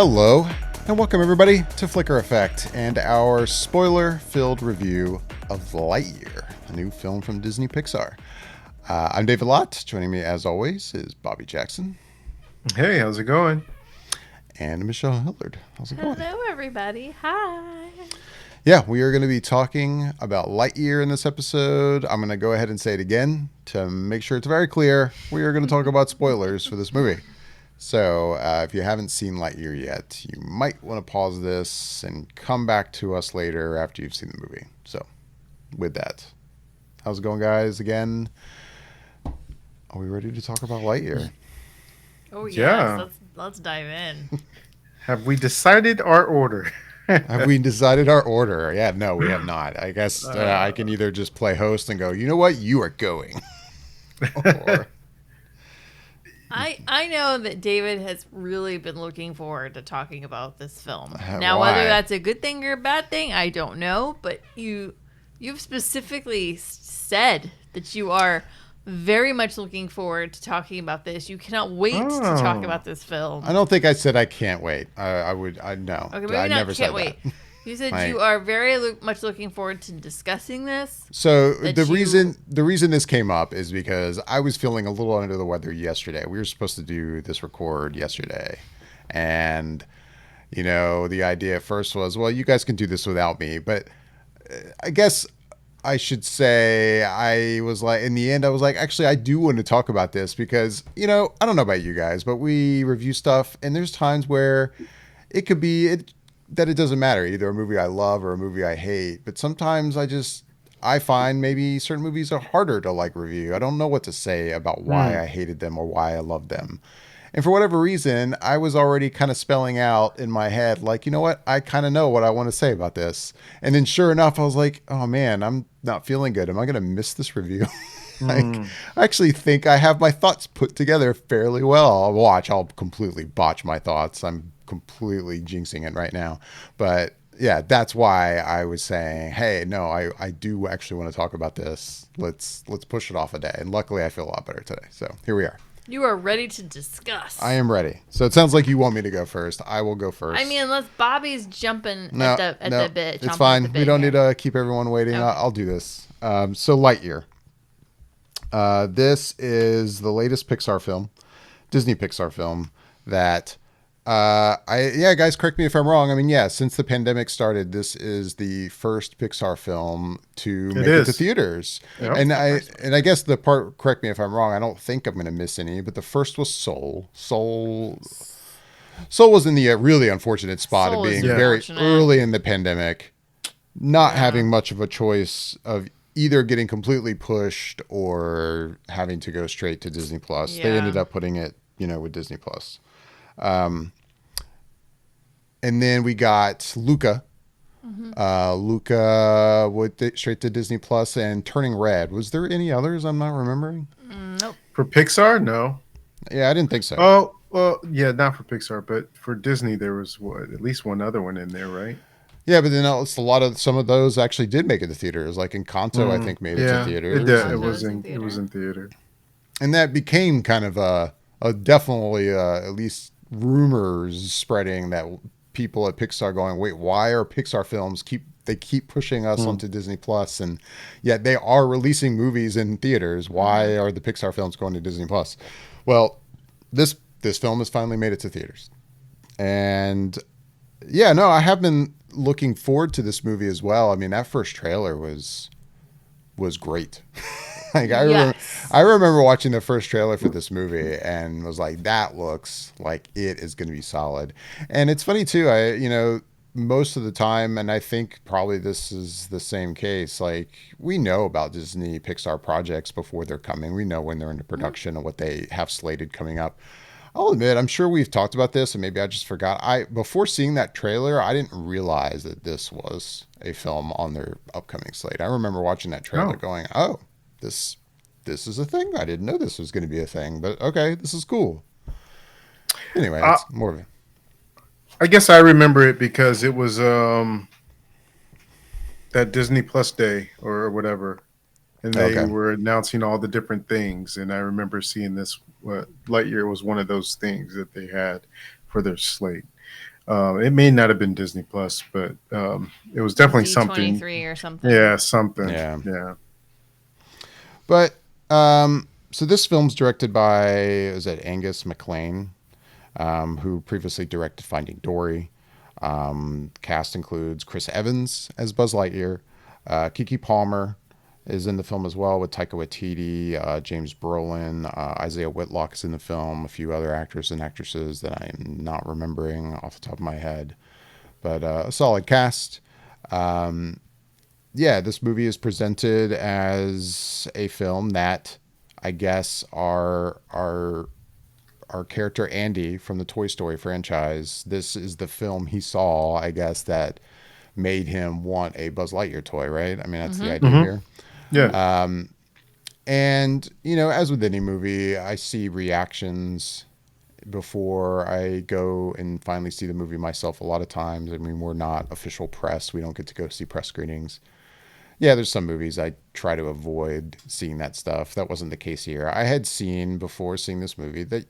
Hello, and welcome everybody to Flicker Effect and our spoiler-filled review of Lightyear, a new film from Disney Pixar. I'm David Lott. Joining me, as always, is Bobby Jackson. Hey, how's it going? And Michelle Hillard. How's it going? Hello, everybody. Hi. Yeah, we are going to be talking about Lightyear in this episode. I'm going to go ahead and say it again to make sure it's very clear. We are going to talk about spoilers for this movie. So if you haven't seen Lightyear yet, you might want to pause this and come back to us later after you've seen the movie. So with that, how's it going, guys? Again, are we ready to talk about Lightyear? Oh yes, Yeah. let's dive in. Have we decided our order? Have we decided our order? Yeah, no, we have not. I guess I can either just play host and go, you know what, you are going. Or, I know that David has really been looking forward to talking about this film. Why? Now, whether that's a good thing or a bad thing, I don't know. But you've specifically said that you are very much looking forward to talking about this. You cannot wait to talk Oh. about this film. I don't think I said I can't wait. I no. Okay, maybe I not never said can't wait. that. You said Like- you are very much looking forward to discussing this. So that the you- reason this came up is because I was feeling a little under the weather yesterday. We were supposed to do this record yesterday, and the idea at first was, well, you guys can do this without me, but I guess I should say I was like, in the end, I was like, actually, I do want to talk about this because I don't know about you guys, but we review stuff, and there's times where it could be that it doesn't matter, either a movie I love or a movie I hate. But sometimes I find maybe certain movies are harder to review. I don't know what to say about why I hated them or why I loved them. And for whatever reason, I was already kind of spelling out in my head, like, you know what? I kind of know what I want to say about this. And then sure enough, I was like, oh man, I'm not feeling good. Am I going to miss this review? I actually think I have my thoughts put together fairly well. I'll completely botch my thoughts. I'm completely jinxing it right now. But yeah, that's why I was saying, hey, no, I do actually want to talk about this. Let's push it off a day. And luckily I feel a lot better today. So here we are. You are ready to discuss. I am ready. So it sounds like you want me to go first. I will go first. I mean, unless Bobby's jumping No, at the no, bit. it's chomping fine. at the We bit don't here. need to keep everyone waiting. Okay. I'll do this. So Lightyear. This is the latest Pixar film, Disney Pixar film that guys, correct me if I'm wrong. I mean, yeah, since the pandemic started, this is the first Pixar film to make it to is. theory. Yep. And I guess the part, correct me if I'm wrong, I don't think I'm going to miss any, but the first was Soul. Soul was in the really unfortunate spot Soul of is being very unfortunate. early in the pandemic, not having much of a choice of either getting completely pushed or having to go straight to Disney Plus. They Yeah. ended up putting it, with Disney Plus. And then we got Luca. Luca went straight to Disney Plus, and Turning Red. Was there any others I'm not remembering? Nope. For Pixar? No. Yeah, I didn't think so. Oh, well, yeah, not for Pixar, but for Disney, there was at least one other one in there, right? Yeah, but then some of those actually did make it to theaters. Like Encanto, I think made it to theaters. It did. Encanto It was was in in. It was in theater. And that became kind of a definitely at least rumors spreading that people at Pixar going, wait, why are Pixar films keep pushing us onto Disney Plus, and yet they are releasing movies in theaters? Why are the Pixar films going to Disney Plus? Well, this film has finally made it to theaters, and yeah, no, I have been looking forward to this movie as well. I mean, that first trailer was great. I remember watching the first trailer for this movie and was like, that looks like it is going to be solid. And it's funny too. Most of the time, and I think probably this is the same case, like we know about Disney Pixar projects before they're coming. We know when they're into production and what they have slated coming up. I'll admit, I'm sure we've talked about this, and maybe I just forgot. Before seeing that trailer, I didn't realize that this was a film on their upcoming slate. I remember watching that trailer going, oh, this is a thing. I didn't know this was going to be a thing, but okay, this is cool. Anyway, it's more of a... I guess I remember it because it was that Disney Plus Day or whatever, and they were announcing all the different things. And I remember seeing this. Lightyear was one of those things that they had for their slate. It may not have been Disney Plus, but it was definitely something. D23 or something. Yeah, something. Yeah. Yeah. But so this film's directed by, is it Angus MacLean, who previously directed Finding Dory. Cast includes Chris Evans as Buzz Lightyear. Kiki Palmer is in the film as well with Taika Waititi, James Brolin, Isaiah Whitlock is in the film, a few other actors and actresses that I am not remembering off the top of my head. But a solid cast. Yeah, this movie is presented as a film that I guess our character Andy from the Toy Story franchise, this is the film he saw, I guess, that made him want a Buzz Lightyear toy, right? I mean, that's the idea Mm-hmm. here. Yeah. And, you know, as with any movie, I see reactions before I go and finally see the movie myself a lot of times. I mean, we're not official press. We don't get to go see press screenings. Yeah, there's some movies I try to avoid seeing that stuff. That wasn't the case here. I had seen before seeing this movie that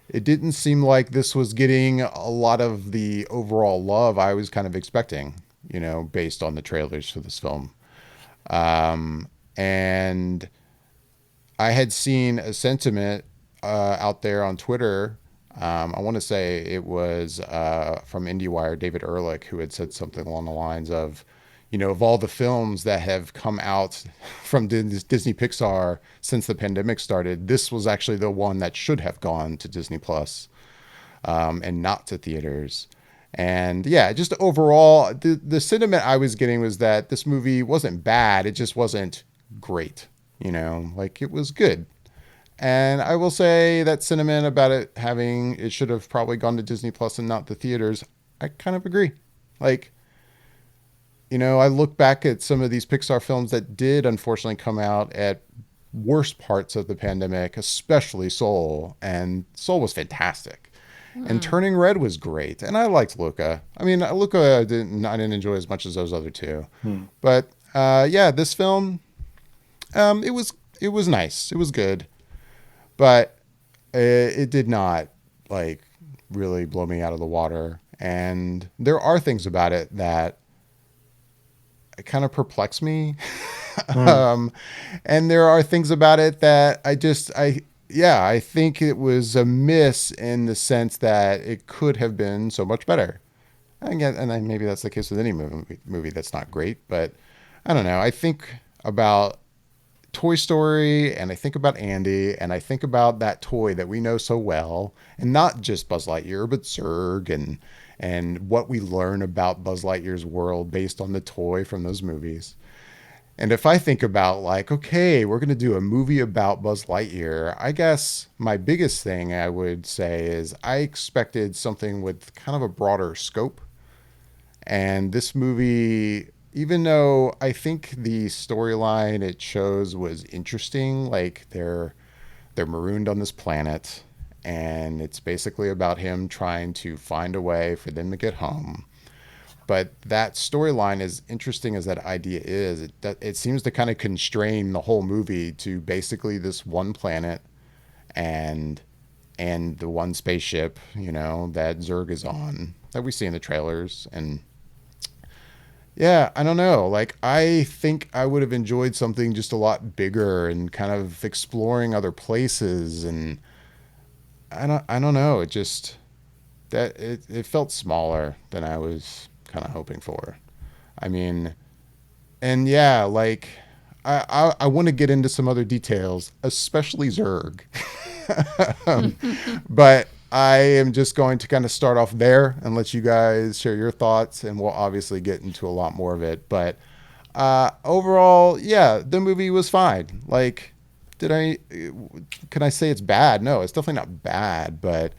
it didn't seem like this was getting a lot of the overall love I was kind of expecting, you know, based on the trailers for this film. And I had seen a sentiment out there on Twitter. I want to say it was from IndieWire, David Ehrlich, who had said something along the lines of, you know, of all the films that have come out from Disney Pixar since the pandemic started, this was actually the one that should have gone to Disney Plus and not to theaters. And yeah, just overall, the sentiment I was getting was that this movie wasn't bad. It just wasn't great. You know, like it was good. And I will say that sentiment about it should have probably gone to Disney Plus and not the theaters. I kind of agree. Like, you know, I look back at some of these Pixar films that did unfortunately come out at worst parts of the pandemic, especially Soul, and Soul was fantastic. And Turning Red was great, and I liked Luca. I mean, Luca I didn't enjoy as much as those other two, but yeah, this film, it was nice, it was good, but it did not like really blow me out of the water. And there are things about it that kind of perplex me. And there are things about it that I think it was a miss in the sense that it could have been so much better. Again, and then maybe that's the case with any movie that's not great, but I don't know. I think about Toy Story and I think about Andy and I think about that toy that we know so well, and not just Buzz Lightyear, but Zurg and what we learn about Buzz Lightyear's world based on the toy from those movies. And if I think about like, okay, we're going to do a movie about Buzz Lightyear, I guess my biggest thing I would say is I expected something with kind of a broader scope. And this movie, even though I think the storyline it shows was interesting, like they're marooned on this planet and it's basically about him trying to find a way for them to get home. But that storyline, as interesting as that idea is, it seems to kind of constrain the whole movie to basically this one planet and the one spaceship, you know, that Zurg is on that we see in the trailers. And yeah, I don't know. Like, I think I would have enjoyed something just a lot bigger and kind of exploring other places. And I don't know. It just it felt smaller than I was kind of hoping for. I mean, and yeah, like I want to get into some other details, especially Zurg. But I am just going to kind of start off there and let you guys share your thoughts, and we'll obviously get into a lot more of it. But overall, yeah, the movie was fine. Like, can I say it's bad? No, it's definitely not bad, but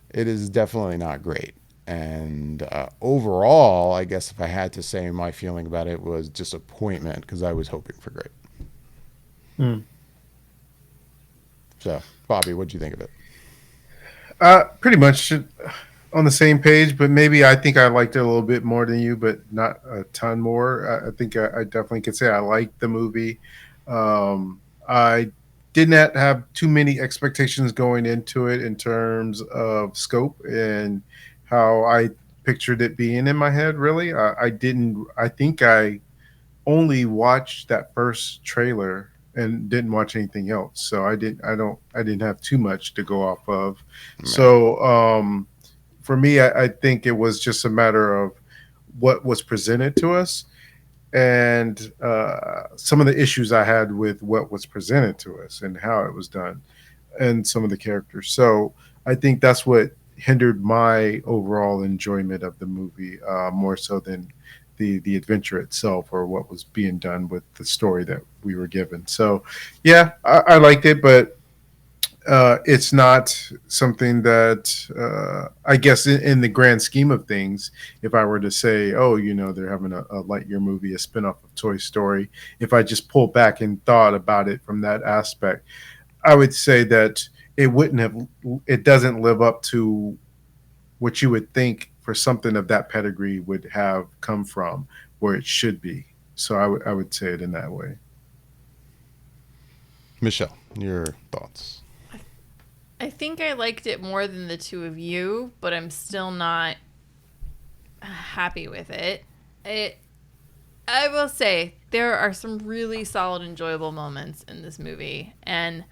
it is definitely not great. And overall, I guess if I had to say my feeling about it was disappointment because I was hoping for great. So, Bobby, what'd you think of it? Pretty much on the same page, but maybe I think I liked it a little bit more than you, but not a ton more. I think I definitely could say I liked the movie. I did not have too many expectations going into it in terms of scope and how I pictured it being in my head. Really, I didn't. I think I only watched that first trailer and didn't watch anything else. So I didn't. I didn't have too much to go off of. Right. So for me, I think it was just a matter of what was presented to us and some of the issues I had with what was presented to us and how it was done and some of the characters. So I think that's what hindered my overall enjoyment of the movie more so than the adventure itself or what was being done with the story that we were given. So yeah, I liked it, but it's not something that I guess in the grand scheme of things, if I were to say, oh, they're having a Lightyear movie, a spinoff of Toy Story, if I just pull back and thought about it from that aspect, I would say that it doesn't live up to what you would think for something of that pedigree would have come from where it should be. So I would say it in that way. Michelle, your thoughts? I think I liked it more than the two of you, but I'm still not happy with it. I will say there are some really solid, enjoyable moments in this movie, and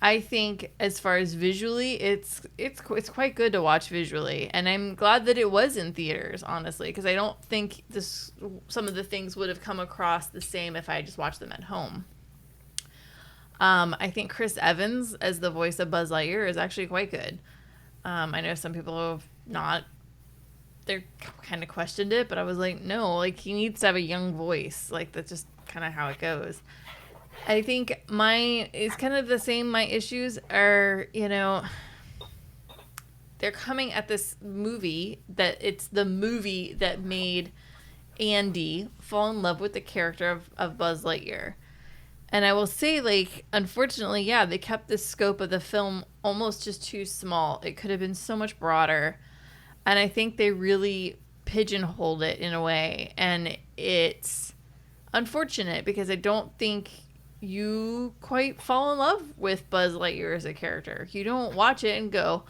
I think as far as visually, it's quite good to watch visually, and I'm glad that it was in theaters, honestly, because I don't think some of the things would have come across the same if I just watched them at home. I think Chris Evans as the voice of Buzz Lightyear is actually quite good. I know some people have not. They're kind of questioned it, but I was like, no, like he needs to have a young voice. Like that's just kind of how it goes. I think it's kind of the same. My issues are, they're coming at this movie that it's the movie that made Andy fall in love with the character of Buzz Lightyear. And I will say, like, unfortunately, yeah, they kept the scope of the film almost just too small. It could have been so much broader. And I think they really pigeonholed it in a way. And it's unfortunate because I don't think you quite fall in love with Buzz Lightyear as a character. You don't watch it and go,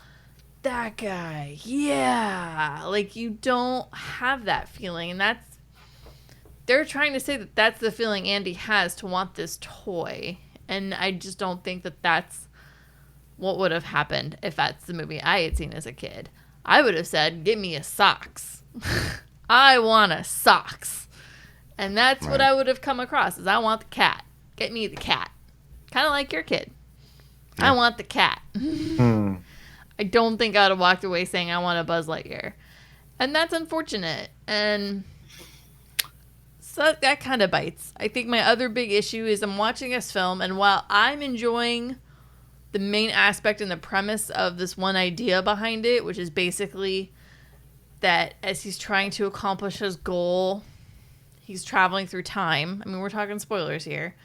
that guy, yeah. Like, you don't have that feeling. And they're trying to say that that's the feeling Andy has to want this toy. And I just don't think that that's what would have happened if that's the movie I had seen as a kid. I would have said, give me a socks. I want a socks. And that's what I would have come across is I want the cat. Get me the cat. Kind of like your kid. Yeah. I want the cat. I don't think I would have walked away saying I want a Buzz Lightyear. And that's unfortunate. And so that kind of bites. I think my other big issue is I'm watching this film, and while I'm enjoying the main aspect and the premise of this one idea behind it, which is basically that as he's trying to accomplish his goal, he's traveling through time. I mean, we're talking spoilers here.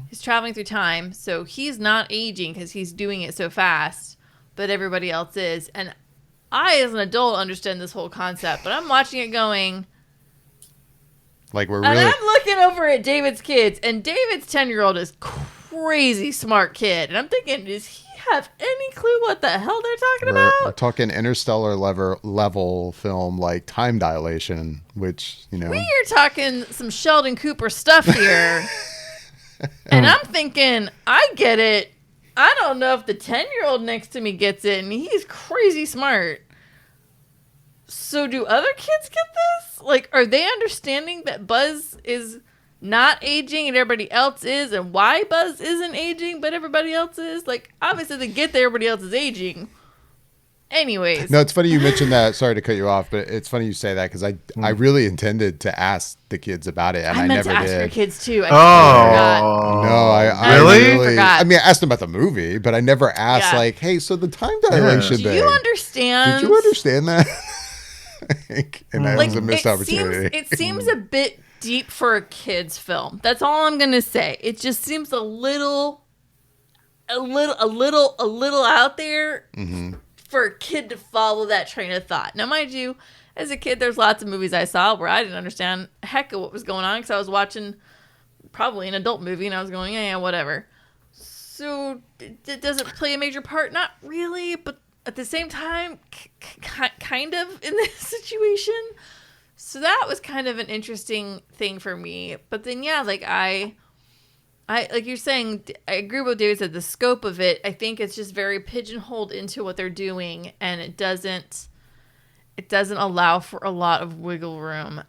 He's traveling through time, so he's not aging because he's doing it so fast, but everybody else is. And I, as an adult, understand this whole concept, but I'm watching it going... Like we're really... And I'm looking over at David's kids, and David's 10-year-old is crazy smart kid. And I'm thinking, does he have any clue what the hell they're talking about? We're talking interstellar level film like Time Dilation, which, We are talking some Sheldon Cooper stuff here. And I'm thinking, I get it. I don't know if the 10-year-old next to me gets it, and he's crazy smart. So do other kids get this? Like, are they understanding that Buzz is not aging and everybody else is, and why Buzz isn't aging but everybody else is? Like, obviously they get that everybody else is aging. Anyways. No, it's funny you mentioned that. Sorry to cut you off, but it's funny you say that because I really intended to ask the kids about it, and I meant never to ask did. your kids too. I forgot. No, I really forgot. I mean, I asked them about the movie, but I never asked like, "Hey, so the time dilation thing. Do you understand? Did you understand that?" And that was a missed it opportunity. It seems a bit deep for a kid's film. That's all I'm gonna say. It just seems a little out there for a kid to follow that train of thought. Now, mind you, as a kid, there's lots of movies I saw where I didn't understand a heck of what was going on because I was watching probably an adult movie and I was going, yeah, whatever. So does it play a major part? Not really, but at the same time, kind of in this situation. So that was kind of an interesting thing for me. But then, yeah, like I like you're saying, I agree with what David said. The scope of it, I think it's just very pigeonholed into what they're doing, and it doesn't allow for a lot of wiggle room.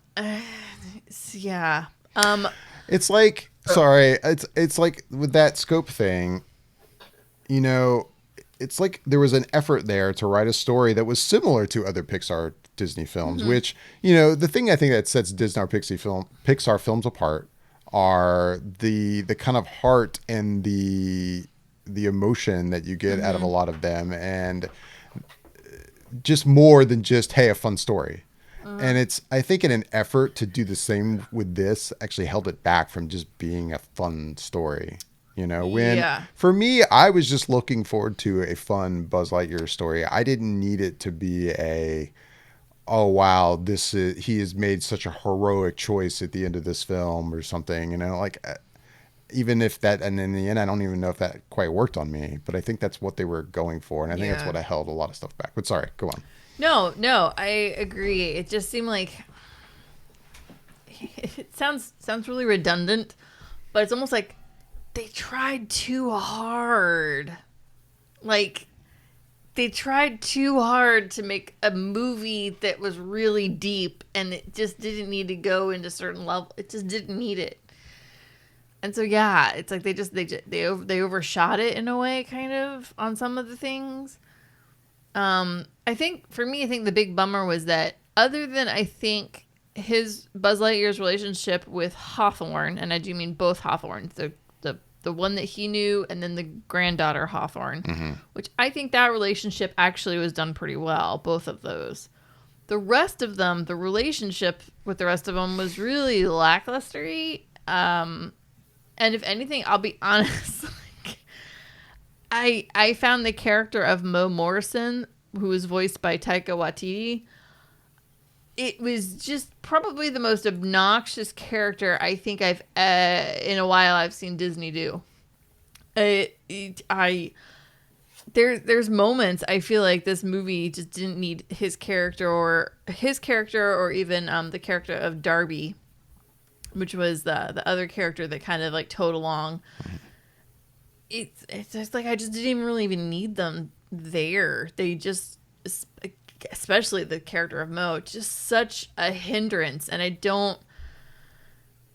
Yeah. It's like, sorry, it's like with that scope thing, you know, it's like there was an effort there to write a story that was similar to other Pixar Disney films, which, you know, the thing I think that sets Disney or Pixar films apart are the kind of heart and the emotion that you get out of a lot of them, and just more than just, hey, a fun story. And it's, I think, in an effort to do the same with this, actually held it back from just being a fun story. You know, when for me, I was just looking forward to a fun Buzz Lightyear story. I didn't need it to be oh wow, he has made such a heroic choice at the end of this film or something. You know, like even if that, and in the end, I don't even know if that quite worked on me. But I think that's what they were going for, and I think that's what I held a lot of stuff back. But sorry, go on. No, I agree. It just seemed like it sounds really redundant, but it's almost like they tried too hard. Like they tried too hard to make a movie that was really deep, and it just didn't need to go into certain level. It just didn't need it. And so yeah, it's like they overshot it in a way, kind of, on some of the things. I think the big bummer was that, other than, I think, his Buzz Lightyear's relationship with Hawthorne, and I do mean both Hawthornes, the one that he knew, and then the granddaughter Hawthorne, which I think that relationship actually was done pretty well, both of those. The rest of them, the relationship with the rest of them was really lackluster. And if anything, I'll be honest, I found the character of Mo Morrison, who was voiced by Taika Waititi, it was just probably the most obnoxious character I think I've in a while I've seen Disney do. There's moments I feel like this movie just didn't need his character or even the character of Darby, which was the other character that kind of like towed along. It's just like I just didn't even need them there. They just, especially the character of Mo, just such a hindrance, and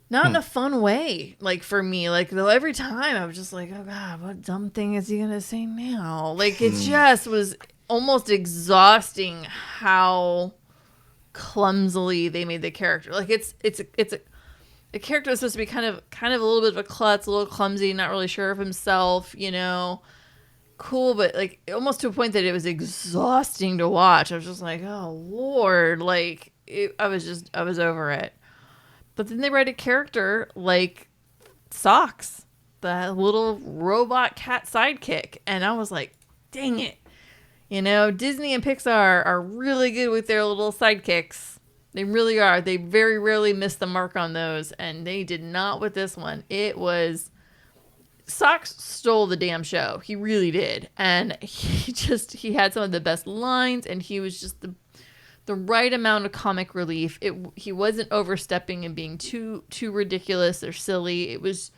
not in a fun way. Like for me, like though every time I was just like, oh god, what dumb thing is he gonna say now? Like it just was almost exhausting how clumsily they made the character. Like it's a character that's supposed to be kind of a little bit of a klutz, a little clumsy, not really sure of himself, you know. Cool, but like almost to a point that it was exhausting to watch. I was just like, oh Lord, like I was over it. But then they write a character like Socks, the little robot cat sidekick, and I was like, dang it. You know, Disney and Pixar are really good with their little sidekicks. They really are. They very rarely miss the mark on those, and they did not with this one. It was... Socks stole the damn show. He really did. And he had some of the best lines, and he was just the right amount of comic relief. He wasn't overstepping and being too ridiculous or silly. It was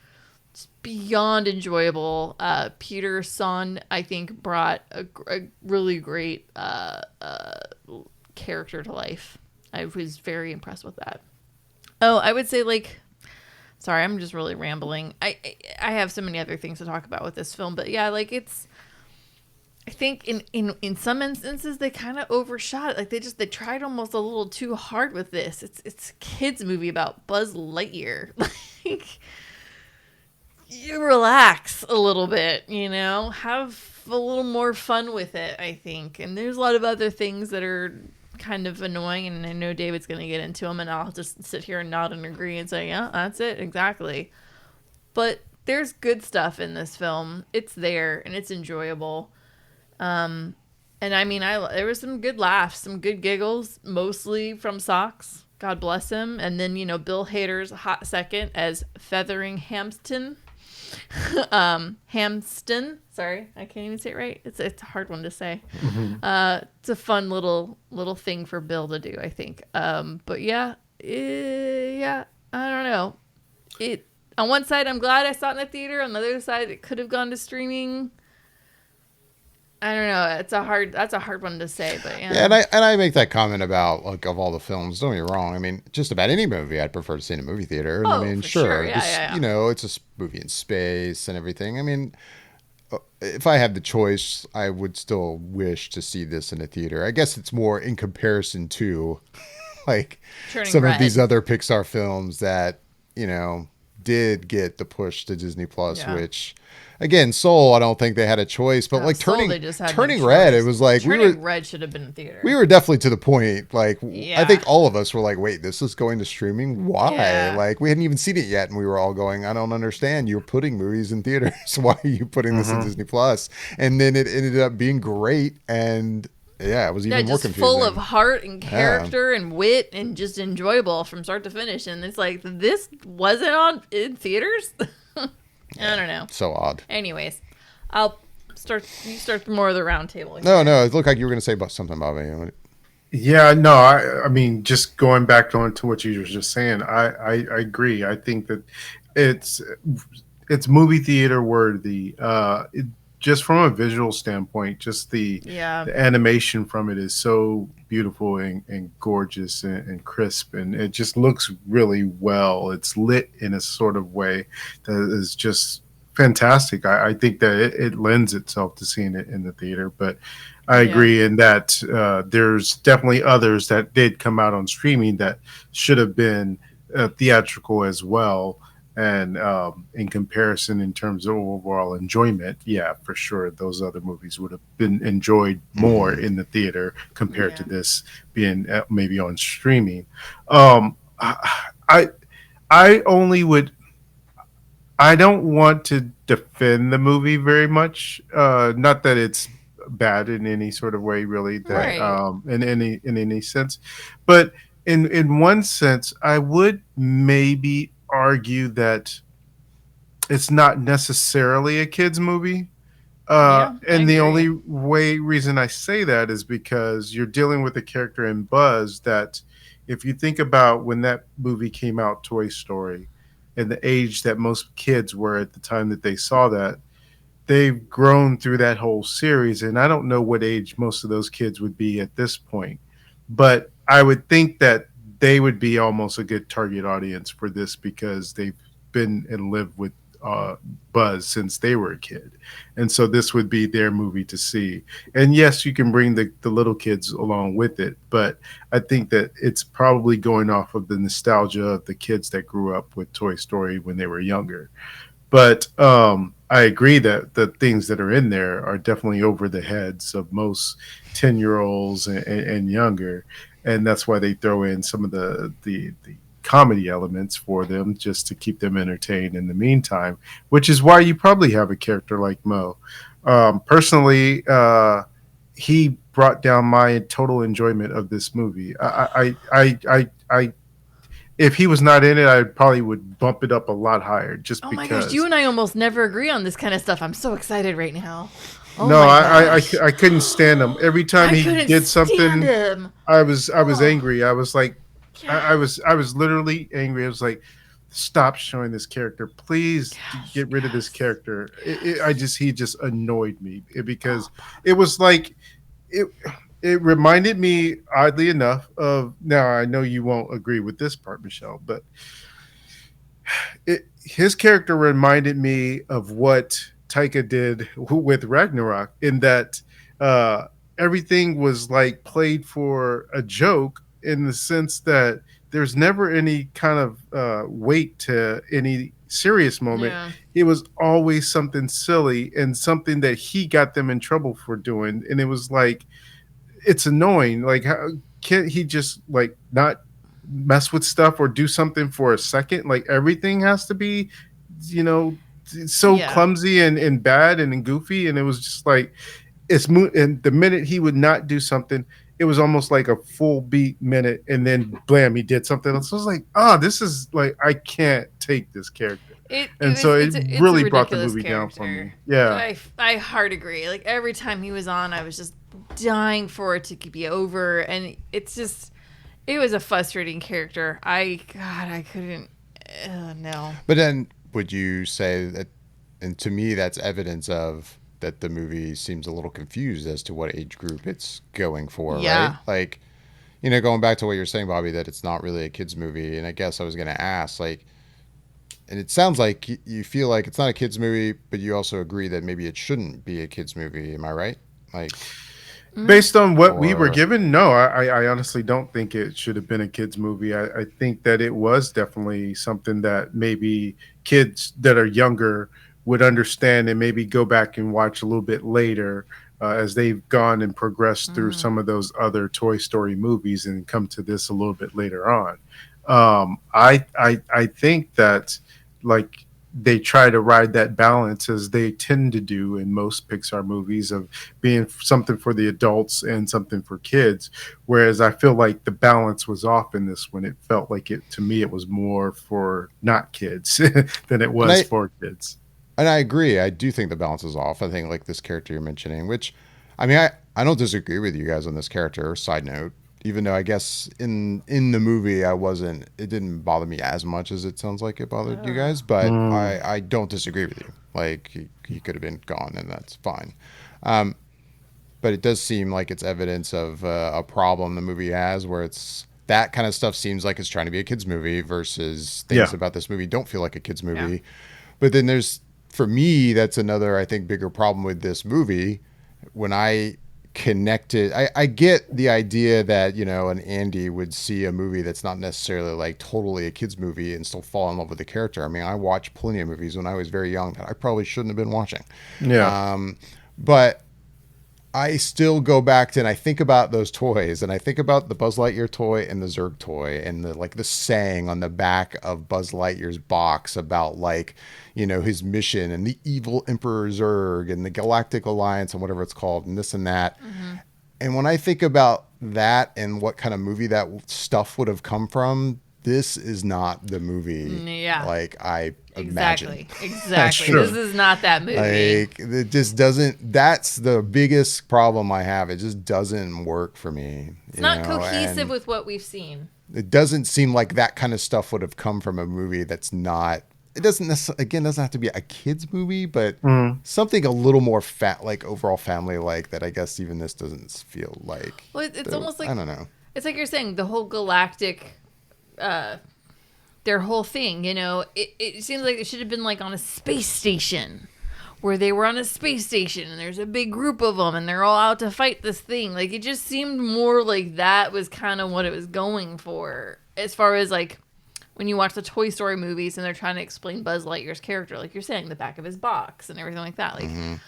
just beyond enjoyable. Peter Son, I think, brought a really great character to life. I was very impressed with that. Oh, I would say, like, sorry, I'm just really rambling. I have so many other things to talk about with this film, but yeah, like it's, I think in some instances they kind of overshot it. Like they tried almost a little too hard with this. It's a kids movie about Buzz Lightyear. Like, you relax a little bit, you know, have a little more fun with it, I think. And there's a lot of other things that are kind of annoying, and I know David's going to get into them, and I'll just sit here and nod and agree and say, yeah, that's it, exactly. But there's good stuff in this film. It's there, and it's enjoyable. And I mean, there was some good laughs, some good giggles, mostly from Socks. God bless him. And then, you know, Bill Hader's hot second as Feathering Hampton. Hamston. Sorry, I can't even say it right. It's a hard one to say. Mhm. It's a fun little thing for Bill to do, I think. But yeah, yeah, I don't know. It on one side, I'm glad I saw it in the theater. On the other side, it could have gone to streaming. I don't know. That's a hard one to say, but Yeah, yeah. and I make that comment about like of all the films. Don't get me wrong. I mean, just about any movie I'd prefer to see in a movie theater. And I Oh, mean, for sure. sure, Yeah, this yeah, you know, it's a movie in space and everything. I mean, if I had the choice, I would still wish to see this in a theater. I guess it's more in comparison to like yeah. Turning some of these red. other Pixar films that you know did get the push to Disney Plus, Yeah. which again, Soul, I don't think they had a choice, but No, like Soul, they just had no turning red, it choice. was like Turning red should have been in we theater. were definitely to the point. Like, I Yeah. think all of us were like, wait, this is going to streaming? Why? Yeah. Like, we hadn't even seen it yet. And we were all going, I don't understand. You're putting movies in theaters. Why are you putting this in Mhm. Disney Plus? And then it ended up being great. And yeah, it was Yeah, even more just confusing. full of heart and Yeah. character and wit and just enjoyable from start to finish. And it's like, this wasn't on in theaters? I don't know. So odd. Anyways, I'll you start more of the round table. No, no, it looked like you were going to say about something about me. Yeah, no, I mean, just going back on to what you were just saying, I agree. I think that it's it's movie theater worthy. Just from a visual standpoint, just Yeah. the animation from it is so beautiful and gorgeous and crisp, and it just looks really well. It's lit in a sort of way that is just fantastic. I think that it lends itself to seeing it in the theater, but I Yeah. agree in that there's definitely others that did come out on streaming that should have been theatrical as well. And in comparison, in terms of overall enjoyment, yeah, for sure, those other movies would have been enjoyed more Mm-hmm. in the theater compared to Yeah. this being maybe on streaming. Um, I I only would I don't want to defend the movie very much. Not that it's bad in any sort of way, really, that Right. Right. in any sense, but in one sense, I would maybe argue that it's not necessarily a kids movie. Yeah, I And the only agree. reason I say that is because you're dealing with a character in Buzz that, if you think about when that movie came out, Toy Story, and the age that most kids were at the time that they saw that, they've grown through that whole series. And I don't know what age most of those kids would be at this point, but I would think that they would be almost a good target audience for this because they've been and lived with uh, Buzz since they were a kid. And so this would be their movie to see. And yes, you can bring the little kids along with it, but I think that it's probably going off of the nostalgia of the kids that grew up with Toy Story when they were younger. But I agree that the things that are in there are definitely over the heads of most 10-year-olds and younger. And that's why they throw in some of the comedy elements for them just to keep them entertained in the meantime, which is why you probably have a character like Mo. Personally, he brought down my total enjoyment of this movie. I if he was not in it, I probably would bump it up a lot higher just Oh my gosh, you because. and I almost never agree on this kind of stuff. I'm so excited right now. Oh No, my gosh. I couldn't stand him. Every time I he couldn't did stand something, him. I was Oh, angry. I was like, God. I was literally angry. I was like, stop showing this character, please Gosh, get rid of this yes. character. I just he just annoyed me Oh, because it was like it. It reminded me, oddly enough, of now. I know you won't agree with this part, Michelle, but his character reminded me of what Taika did with Ragnarok, in that uh, everything was like played for a joke, in the sense that there's never any kind of weight to any serious moment. yeah. It was always something silly and something that he got them in trouble for doing, and it was like, it's annoying. Like, how can't he just like not mess with stuff or do something for a second? Like, everything has to be, you know, so Yeah. clumsy and bad and goofy. And it was just like, and the minute he would not do something, it was almost like a full beat minute, and then blam, he did something else. So I was like, oh, this is like, I can't take this character. And so it it's a really brought the ridiculous movie down for character. me. Yeah. I hard agree. Like every time he was on, I was just dying for it to be over, and it was a frustrating character. I couldn't. No. But then, would you say that? And to me, that's evidence of that the movie seems a little confused as to what age group it's going for, Yeah. right? Like, going back to what you're saying, Bobby, that it's not really a kids movie. And I guess I was going to ask, like, and it sounds like you feel like it's not a kids movie, but you also agree that maybe it shouldn't be a kids movie. Am I right? Like, Based on what we were or given, no, I honestly don't think it should have been a kids movie. I think that it was definitely something that maybe kids that are younger would understand and maybe go back and watch a little bit later as they've gone and progressed through some of those other Toy Story movies and come to this a little bit later on. I think that like they try to ride that balance as they tend to do in most Pixar movies of being something for the adults and something for kids. Whereas I feel like the balance was off in this one. It felt like to me, it was more for not kids than it was for kids. And I agree. I do think the balance is off. I think like this character you're mentioning, which, I mean, I don't disagree with you guys on this character. Side note, even though I guess in the movie it didn't bother me as much as it sounds like it bothered you guys. But I don't disagree with you. Like he could have been gone, and that's fine. But it does seem like it's evidence of a problem the movie has, where it's that kind of stuff seems like it's trying to be a kids movie versus things about this movie don't feel like a kids movie. Yeah. But then for me, that's another, I think, bigger problem with this movie. When I connected, I get the idea that, an Andy would see a movie that's not necessarily like totally a kid's movie and still fall in love with the character. I mean, I watched plenty of movies when I was very young that I probably shouldn't have been watching. Yeah. But I still go back to, and I think about those toys, and I think about the Buzz Lightyear toy and the Zurg toy, and the saying on the back of Buzz Lightyear's box about his mission and the evil Emperor Zurg and the Galactic Alliance and whatever it's called and this and that. Mm-hmm. And when I think about that and what kind of movie that stuff would have come from, this is not the movie. Yeah. Like I imagine. Exactly. Sure. This is not that movie. Like it just doesn't. That's the biggest problem I have. It just doesn't work for me. It's not cohesive with what we've seen. It doesn't seem like that kind of stuff would have come from a movie that's not. It doesn't have to be a kids movie, but something a little more like overall family like that. I guess even this doesn't feel like. Well, it's almost like, I don't know. It's like you're saying the whole galactic. Their whole thing, it seems like it should have been like on a space station where they were on a space station and there's a big group of them and they're all out to fight this thing. Like it just seemed more like that was kind of what it was going for, as far as like when you watch the Toy Story movies and they're trying to explain Buzz Lightyear's character, like you're saying, the back of his box and everything like that. Like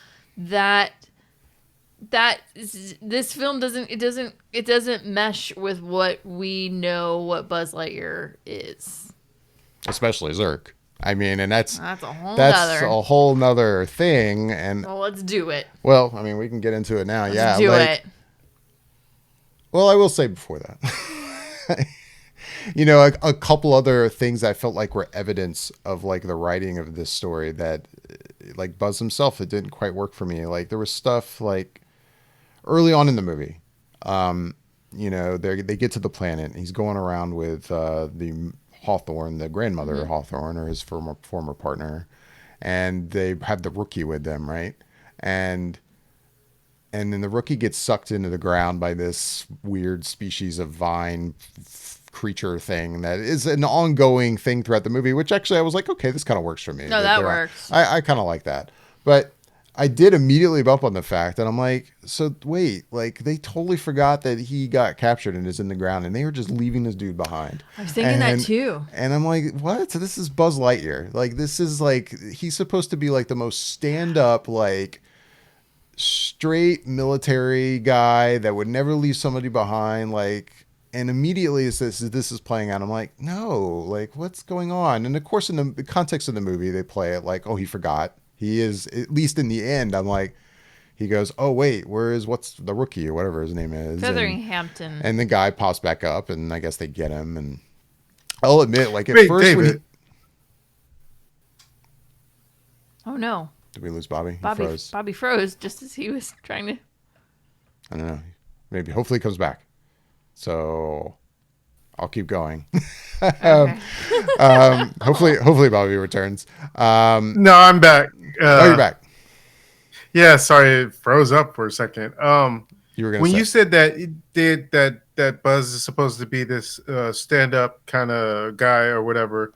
this film doesn't mesh with what we know what Buzz Lightyear is, especially Zurg. I mean, and that's a whole nother thing. And well, let's do it. Well, I mean, we can get into it now. Let's do it. Well, I will say before that, a couple other things I felt like were evidence of like the writing of this story that, like Buzz himself, it didn't quite work for me. Like there was stuff like. Early on in the movie, they get to the planet. And he's going around with the Hawthorne, the grandmother of Hawthorne, or his former partner, and they have the rookie with them, right? And then the rookie gets sucked into the ground by this weird species of vine creature thing that is an ongoing thing throughout the movie. Which actually, I was like, okay, this kind of works for me. No, that works. I kind of like that, but. I did immediately bump on the fact, and I'm like, so wait, like they totally forgot that he got captured and is in the ground, and they were just leaving this dude behind. I was thinking that too. And I'm like, what? So this is Buzz Lightyear. Like this is like he's supposed to be like the most stand-up, like straight military guy that would never leave somebody behind. Like, and immediately as this is playing out, I'm like, no, like what's going on? And of course, in the context of the movie, they play it like, oh, he forgot. He is, at least in the end, I'm like, he goes, oh, wait, what's the rookie or whatever his name is? Featheringhampton. And the guy pops back up and I guess they get him. And I'll admit, like at Wait, first, David, Oh no. Did we lose Bobby? He Bobby froze. Bobby froze just as he was trying to. I don't know. Maybe. Hopefully he comes back. So I'll keep going. Okay. Hopefully Bobby returns. No, I'm back. You're back. Yeah, sorry, it froze up for a second. You were going to When say. you said that it did that Buzz is supposed to be this stand-up kind of guy or whatever,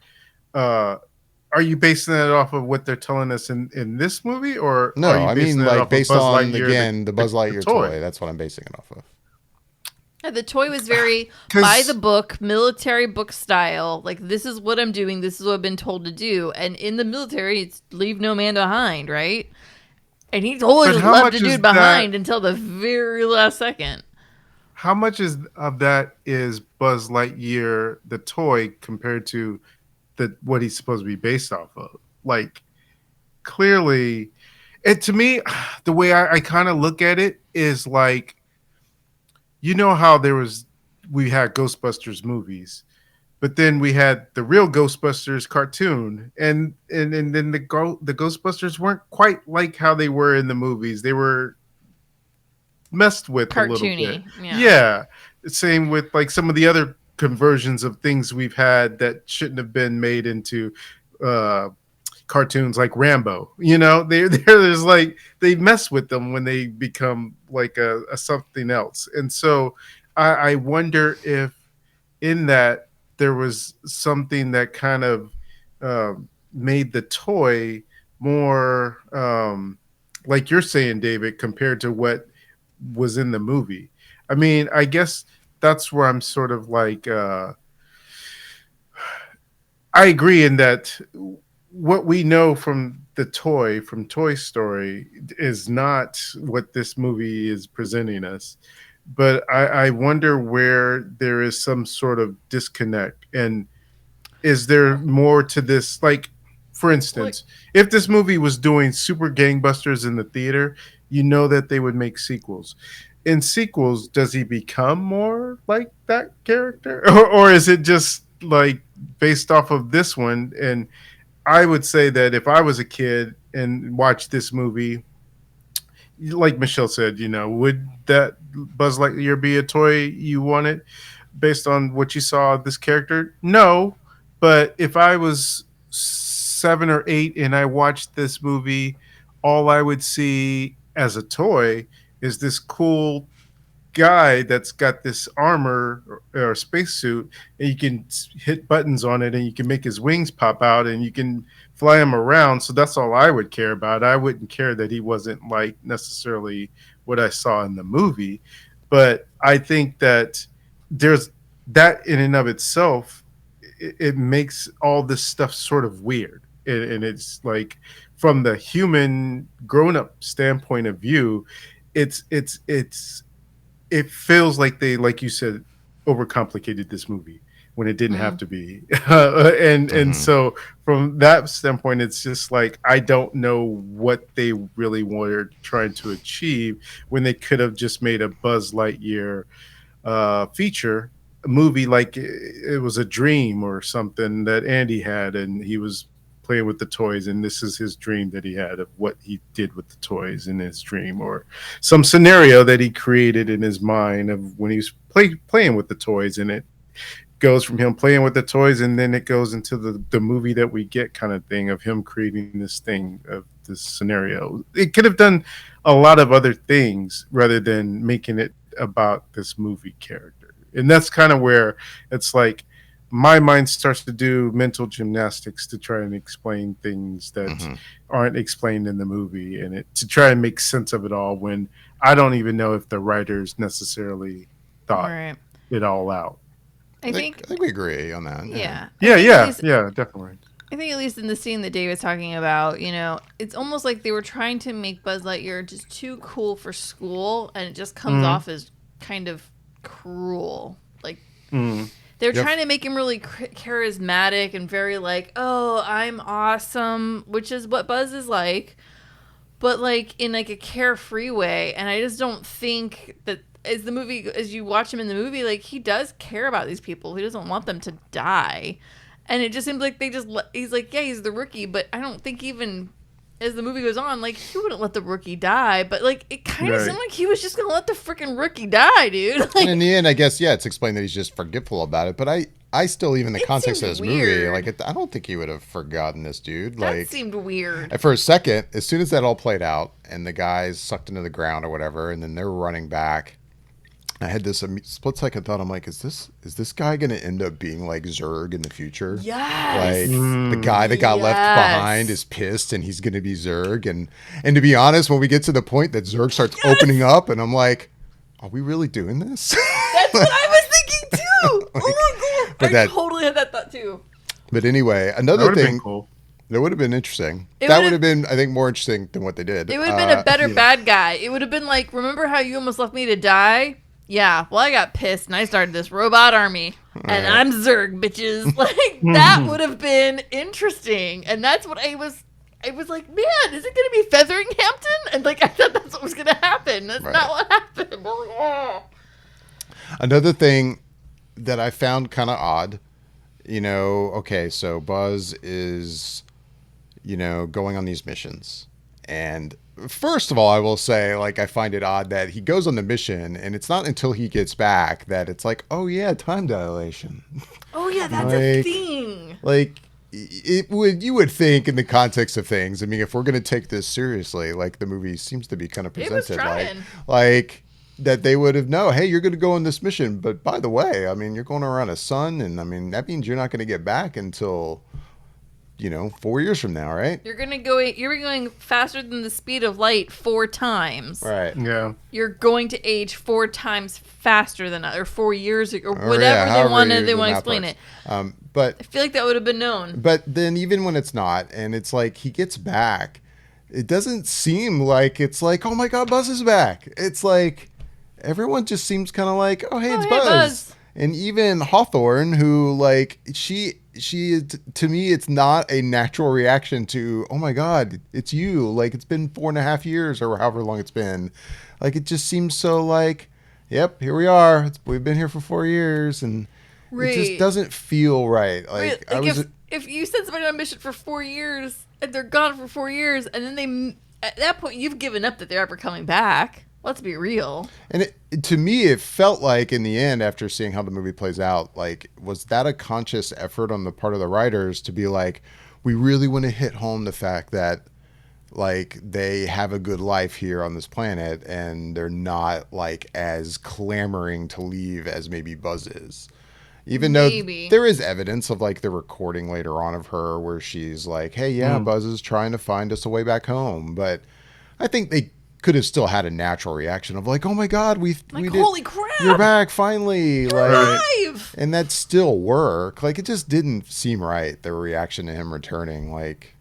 are you basing that off of what they're telling us in this movie, or are No, you I basing mean, it like, off of based Buzz on, Lightyear, again, the Buzz the Lightyear toy. That's what I'm basing it off of. Yeah, the toy was very 'Cause- by the book, military book style. Like, this is what I'm doing. This is what I've been told to do. And in the military, it's leave no man behind, right? And he totally But just how left much a is dude that- behind until the very last second. How much of that is Buzz Lightyear the toy compared to what he's supposed to be based off of? Like, clearly, to me, the way I kind of look at it is like, you know how we had Ghostbusters movies, but then we had the real Ghostbusters cartoon, and then the Ghostbusters weren't quite like how they were in the movies. They were messed with a little bit. Cartoony. Yeah. Same with like some of the other conversions of things we've had that shouldn't have been made into cartoons, like Rambo. You know, there's like they mess with them when they become like a something else. And so I wonder if in that there was something that kind of made the toy more like you're saying, David, compared to what was in the movie. I mean, I guess that's where I'm sort of like I agree in that what we know from the toy from Toy Story is not what this movie is presenting us. But I wonder where there is some sort of disconnect, and is there more to this? Like, for instance, if this movie was doing super gangbusters in the theater, you know that they would make sequels. In sequels, does he become more like that character, or is it just like based off of this one? And I would say that if I was a kid and watched this movie, like Michelle said, you know, would that Buzz Lightyear be a toy you wanted based on what you saw of this character? No, but if I was 7 or 8 and I watched this movie, all I would see as a toy is this cool guy that's got this armor or spacesuit, and you can hit buttons on it and you can make his wings pop out and you can fly him around. So that's all I would care about. I wouldn't care that he wasn't like necessarily what I saw in the movie. But I think that there's that in and of itself, it makes all this stuff sort of weird. And it's like, from the human grown-up standpoint of view, it feels like they, like you said, overcomplicated this movie when it didn't have to be. And so from that standpoint, it's just like, I don't know what they really were trying to achieve when they could have just made a Buzz Lightyear feature a movie, like it was a dream or something that Andy had, and he was playing with the toys, and this is his dream that he had of what he did with the toys in his dream, or some scenario that he created in his mind of when he was playing with the toys, and it goes from him playing with the toys, and then it goes into the movie that we get, kind of thing, of him creating this thing of this scenario. It could have done a lot of other things rather than making it about this movie character. And that's kind of where it's like my mind starts to do mental gymnastics to try and explain things that aren't explained in the movie, and to try and make sense of it all, when I don't even know if the writers necessarily thought it all out. I think we agree on that. Yeah. Yeah, definitely. I think at least in the scene that David's talking about, you know, it's almost like they were trying to make Buzz Lightyear just too cool for school, and it just comes off as kind of cruel. Like, they're trying to make him really charismatic and very like, oh, I'm awesome, which is what Buzz is like, but like in like a carefree way. And I just don't think that as you watch him in the movie, like, he does care about these people. He doesn't want them to die. And it just seems like he's like, yeah, he's the rookie, but I don't think even as the movie goes on, like, he wouldn't let the rookie die, but, like, it kind of seemed like he was just going to let the freaking rookie die, dude. Like, and in the end, I guess, yeah, it's explained that he's just forgetful about it, but I still, even the context of this movie, like, I don't think he would have forgotten this dude. That like, seemed weird. For a second, as soon as that all played out, and the guys sucked into the ground or whatever, and then they were running back, I had this split second thought. I'm like, is this guy going to end up being like Zurg in the future? Yes. Like the guy that got left behind is pissed, and he's going to be Zurg. And to be honest, when we get to the point that Zurg starts opening up, and I'm like, are we really doing this? That's what I was thinking too. Like, oh my god, I totally had that thought too. But anyway, another thing cool. that would have been interesting. That would have been, I think, more interesting than what they did. It would have been a better bad guy. It would have been like, remember how you almost left me to die? Yeah, well, I got pissed and I started this robot army, and I'm Zurg, bitches. Like, that would have been interesting, and that's what I was like, man, is it going to be Featheringhampton? And like, I thought that's what was going to happen. That's not what happened. Another thing that I found kind of odd, okay, so Buzz is, going on these missions, and first of all, I will say, like, I find it odd that he goes on the mission, and it's not until he gets back that it's like, oh yeah, time dilation. Oh yeah, that's a thing. Like, you would think in the context of things. I mean, if we're gonna take this seriously, like the movie seems to be kind of presented, like that they would have known, hey, you're gonna go on this mission, but by the way, I mean, you're going around a sun, and I mean that means you're not gonna get back until 4 years from now, right? You're going faster than the speed of light 4 times. Right. Yeah. You're going to age 4 times faster than or 4 years or whatever they want to explain it. But I feel like that would have been known. But then even when it's not, and it's like he gets back, it doesn't seem like it's like, oh my God, Buzz is back. It's like everyone just seems kind of like, oh hey, it's Buzz. And even Hawthorne, who like she is, to me, it's not a natural reaction to, oh my God, it's you. Like, it's been 4.5 years or however long it's been. Like, it just seems so like, yep, here we are. We've been here for 4 years, and it just doesn't feel right. Like if you send somebody on a mission for 4 years and they're gone for 4 years, and then at that point you've given up that they're ever coming back. Let's be real. And to me, it felt like in the end, after seeing how the movie plays out, like, was that a conscious effort on the part of the writers to be like, we really want to hit home the fact that, like, they have a good life here on this planet, and they're not, like, as clamoring to leave as maybe Buzz is. Even though there is evidence of, like, the recording later on of her where she's like, hey, yeah, Buzz is trying to find us a way back home. But I think they could have still had a natural reaction of like, oh my God, we did, holy crap, you're back finally, you're alive. And that still work. Like, it just didn't seem right, the reaction to him returning. Like,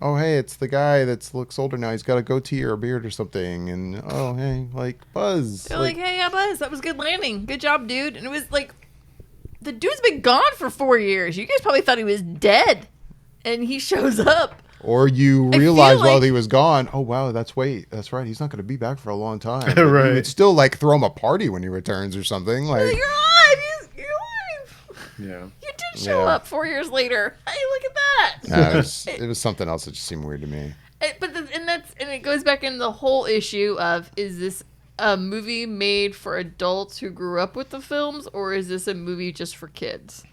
oh hey, it's the guy that looks older now, he's got a goatee or a beard or something, and oh hey, like, Buzz. They're like, hey, yeah, Buzz, that was good landing, good job, dude. And it was like, the dude's been gone for 4 years. You guys probably thought he was dead, and he shows up. Or you realize while he was gone, oh wow, that's right, he's not going to be back for a long time. Right. You would still like throw him a party when he returns or something. Like, you're alive, you're alive. Yeah, you did show up 4 years later. Hey, look at that. No, it was something else that just seemed weird to me. And it goes back into the whole issue of, is this a movie made for adults who grew up with the films, or is this a movie just for kids?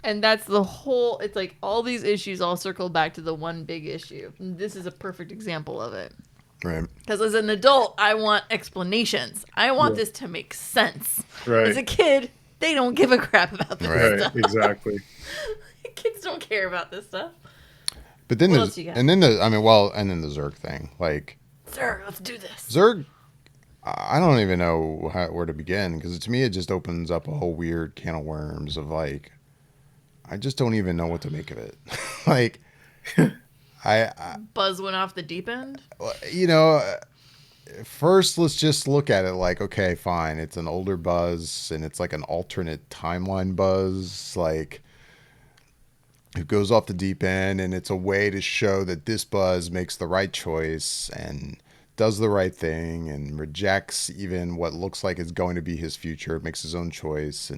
And that's the whole, it's like all these issues all circle back to the one big issue. And this is a perfect example of it. Right. Because as an adult, I want explanations. I want this to make sense. Right. As a kid, they don't give a crap about this stuff. Exactly. Kids don't care about this stuff. But then and then the Zurg thing. Like, Zurg, let's do this. Zurg, I don't even know where to begin, because to me it just opens up a whole weird can of worms of like, I just don't even know what to make of it. Like, Buzz went off the deep end? First let's just look at it like, okay, fine, it's an older Buzz, and it's like an alternate timeline Buzz, like, who goes off the deep end, and it's a way to show that this Buzz makes the right choice and does the right thing and rejects even what looks like is going to be his future, makes his own choice.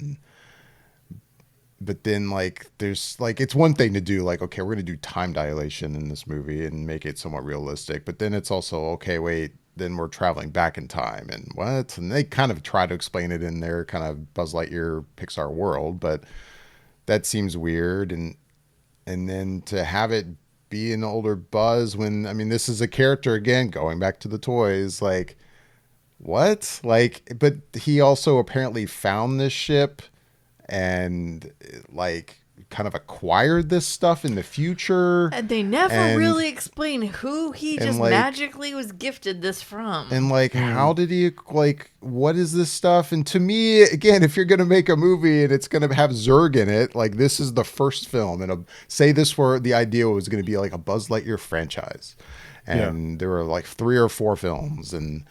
but then like there's like it's one thing to do like okay we're gonna do time dilation in this movie and make it somewhat realistic, but then it's also okay wait then we're traveling back in time and what, and they kind of try to explain it in their kind of Buzz Lightyear Pixar world, but that seems weird. And then to have it be an older Buzz when I mean this is a character again going back to the toys, like what, like, but he also apparently found this ship and like kind of acquired this stuff in the future, And they never really explain who he just like, magically was gifted this from. and like how did he like what is this stuff. And to me again, if you're gonna make a movie and it's gonna have Zurg in it, like this is the first film, and say this were the idea was gonna be like a Buzz Lightyear franchise, and there were like 3 or 4 films, and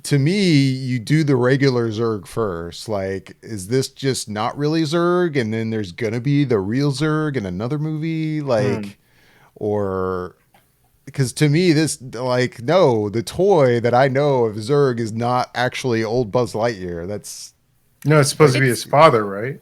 to me, you do the regular Zurg first. Like, is this just not really Zurg? And then there's going to be the real Zurg in another movie? Like, or because to me, this, like, no, the toy that I know of Zurg is not actually old Buzz Lightyear. That's. No, it's supposed to be his father, right?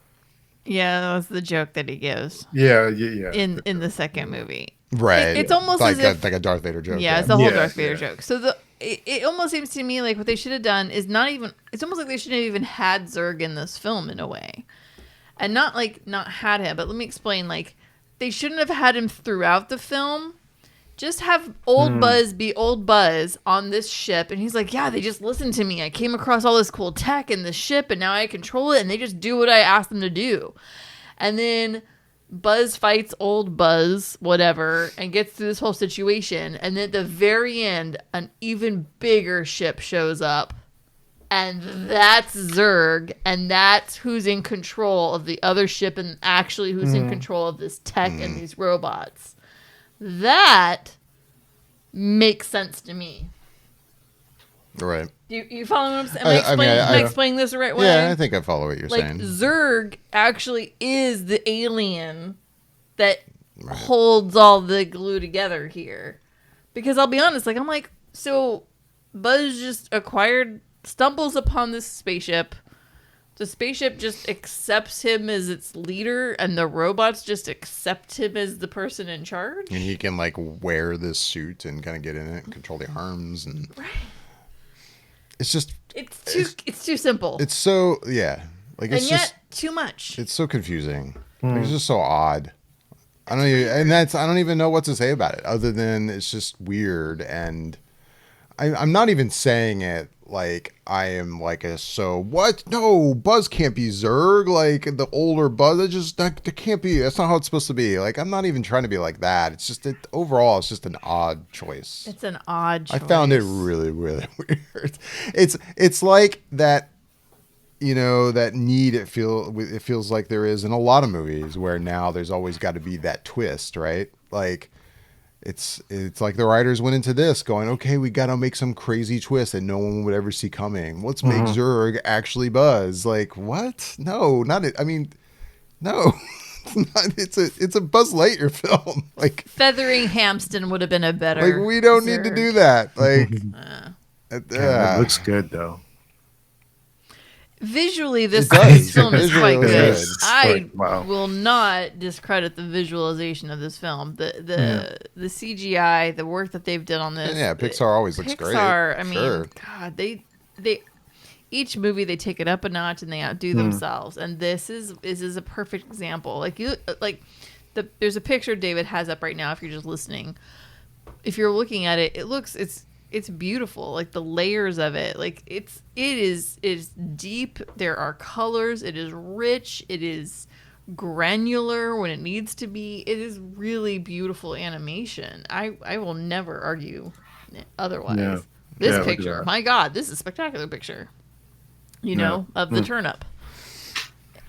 Yeah, that was the joke that he gives. Yeah. In the second movie. Right. It's almost like as if like a Darth Vader joke. Yeah, it's the whole Darth Vader joke. So it almost seems to me like what they should have done is not even. It's almost like they shouldn't have even had Zurg in this film in a way, and not had him. But let me explain. Like they shouldn't have had him throughout the film. Just have old Buzz be old Buzz on this ship, and he's like, "Yeah, they just listened to me. I came across all this cool tech in this ship, and now I control it, and they just do what I asked them to do." And then Buzz fights old Buzz, whatever, and gets through this whole situation. And then at the very end, an even bigger ship shows up. And that's Zurg. And that's who's in control of the other ship and actually who's in control of this tech and these robots. That makes sense to me. Right. You follow what I'm saying? Am I explaining this the right way? Yeah, I think I follow what you're saying. Zurg actually is the alien that holds all the glue together here. Because I'll be honest, I'm like, so Buzz just stumbles upon this spaceship. The spaceship just accepts him as its leader, and the robots just accept him as the person in charge. And he can wear this suit and kind of get in it and control the arms and. Right. It's just it's too simple. It's so like it's and yet just too much. It's so confusing. Like, it's just so odd. I don't even know what to say about it other than it's just weird. And I'm not even saying it like I am like so what? No, Buzz can't be Zurg. Like the older Buzz, that can't be. That's not how it's supposed to be. Like I'm not even trying to be like that. It's just overall, it's just an odd choice. It's an odd choice. I found it really, really weird. It's like that. That need it feels like there is in a lot of movies where now there's always got to be that twist, right? Like it's like the writers went into this going, okay, we got to make some crazy twist that no one would ever see coming. Let's make Zurg actually Buzz. Like what? No, not it. I mean, no. It's a Buzz Lightyear film. Like Feathering Hamston would have been a better. Like we don't need to do that. Like it looks good though. Visually, this film is quite good. I will not discredit the visualization of this film. The CGI, the work that they've done on this. Yeah, Pixar always looks great. Pixar, I mean, God, they each movie they take it up a notch and they outdo themselves. And this is a perfect example. There's a picture David has up right now. If you're just listening, if you're looking at it, it's beautiful. Like the layers of it, it is deep. There are colors. It is rich. It is granular when it needs to be. It is really beautiful animation. I will never argue otherwise. Yeah. This picture, my God, this is a spectacular picture. Of the turnip.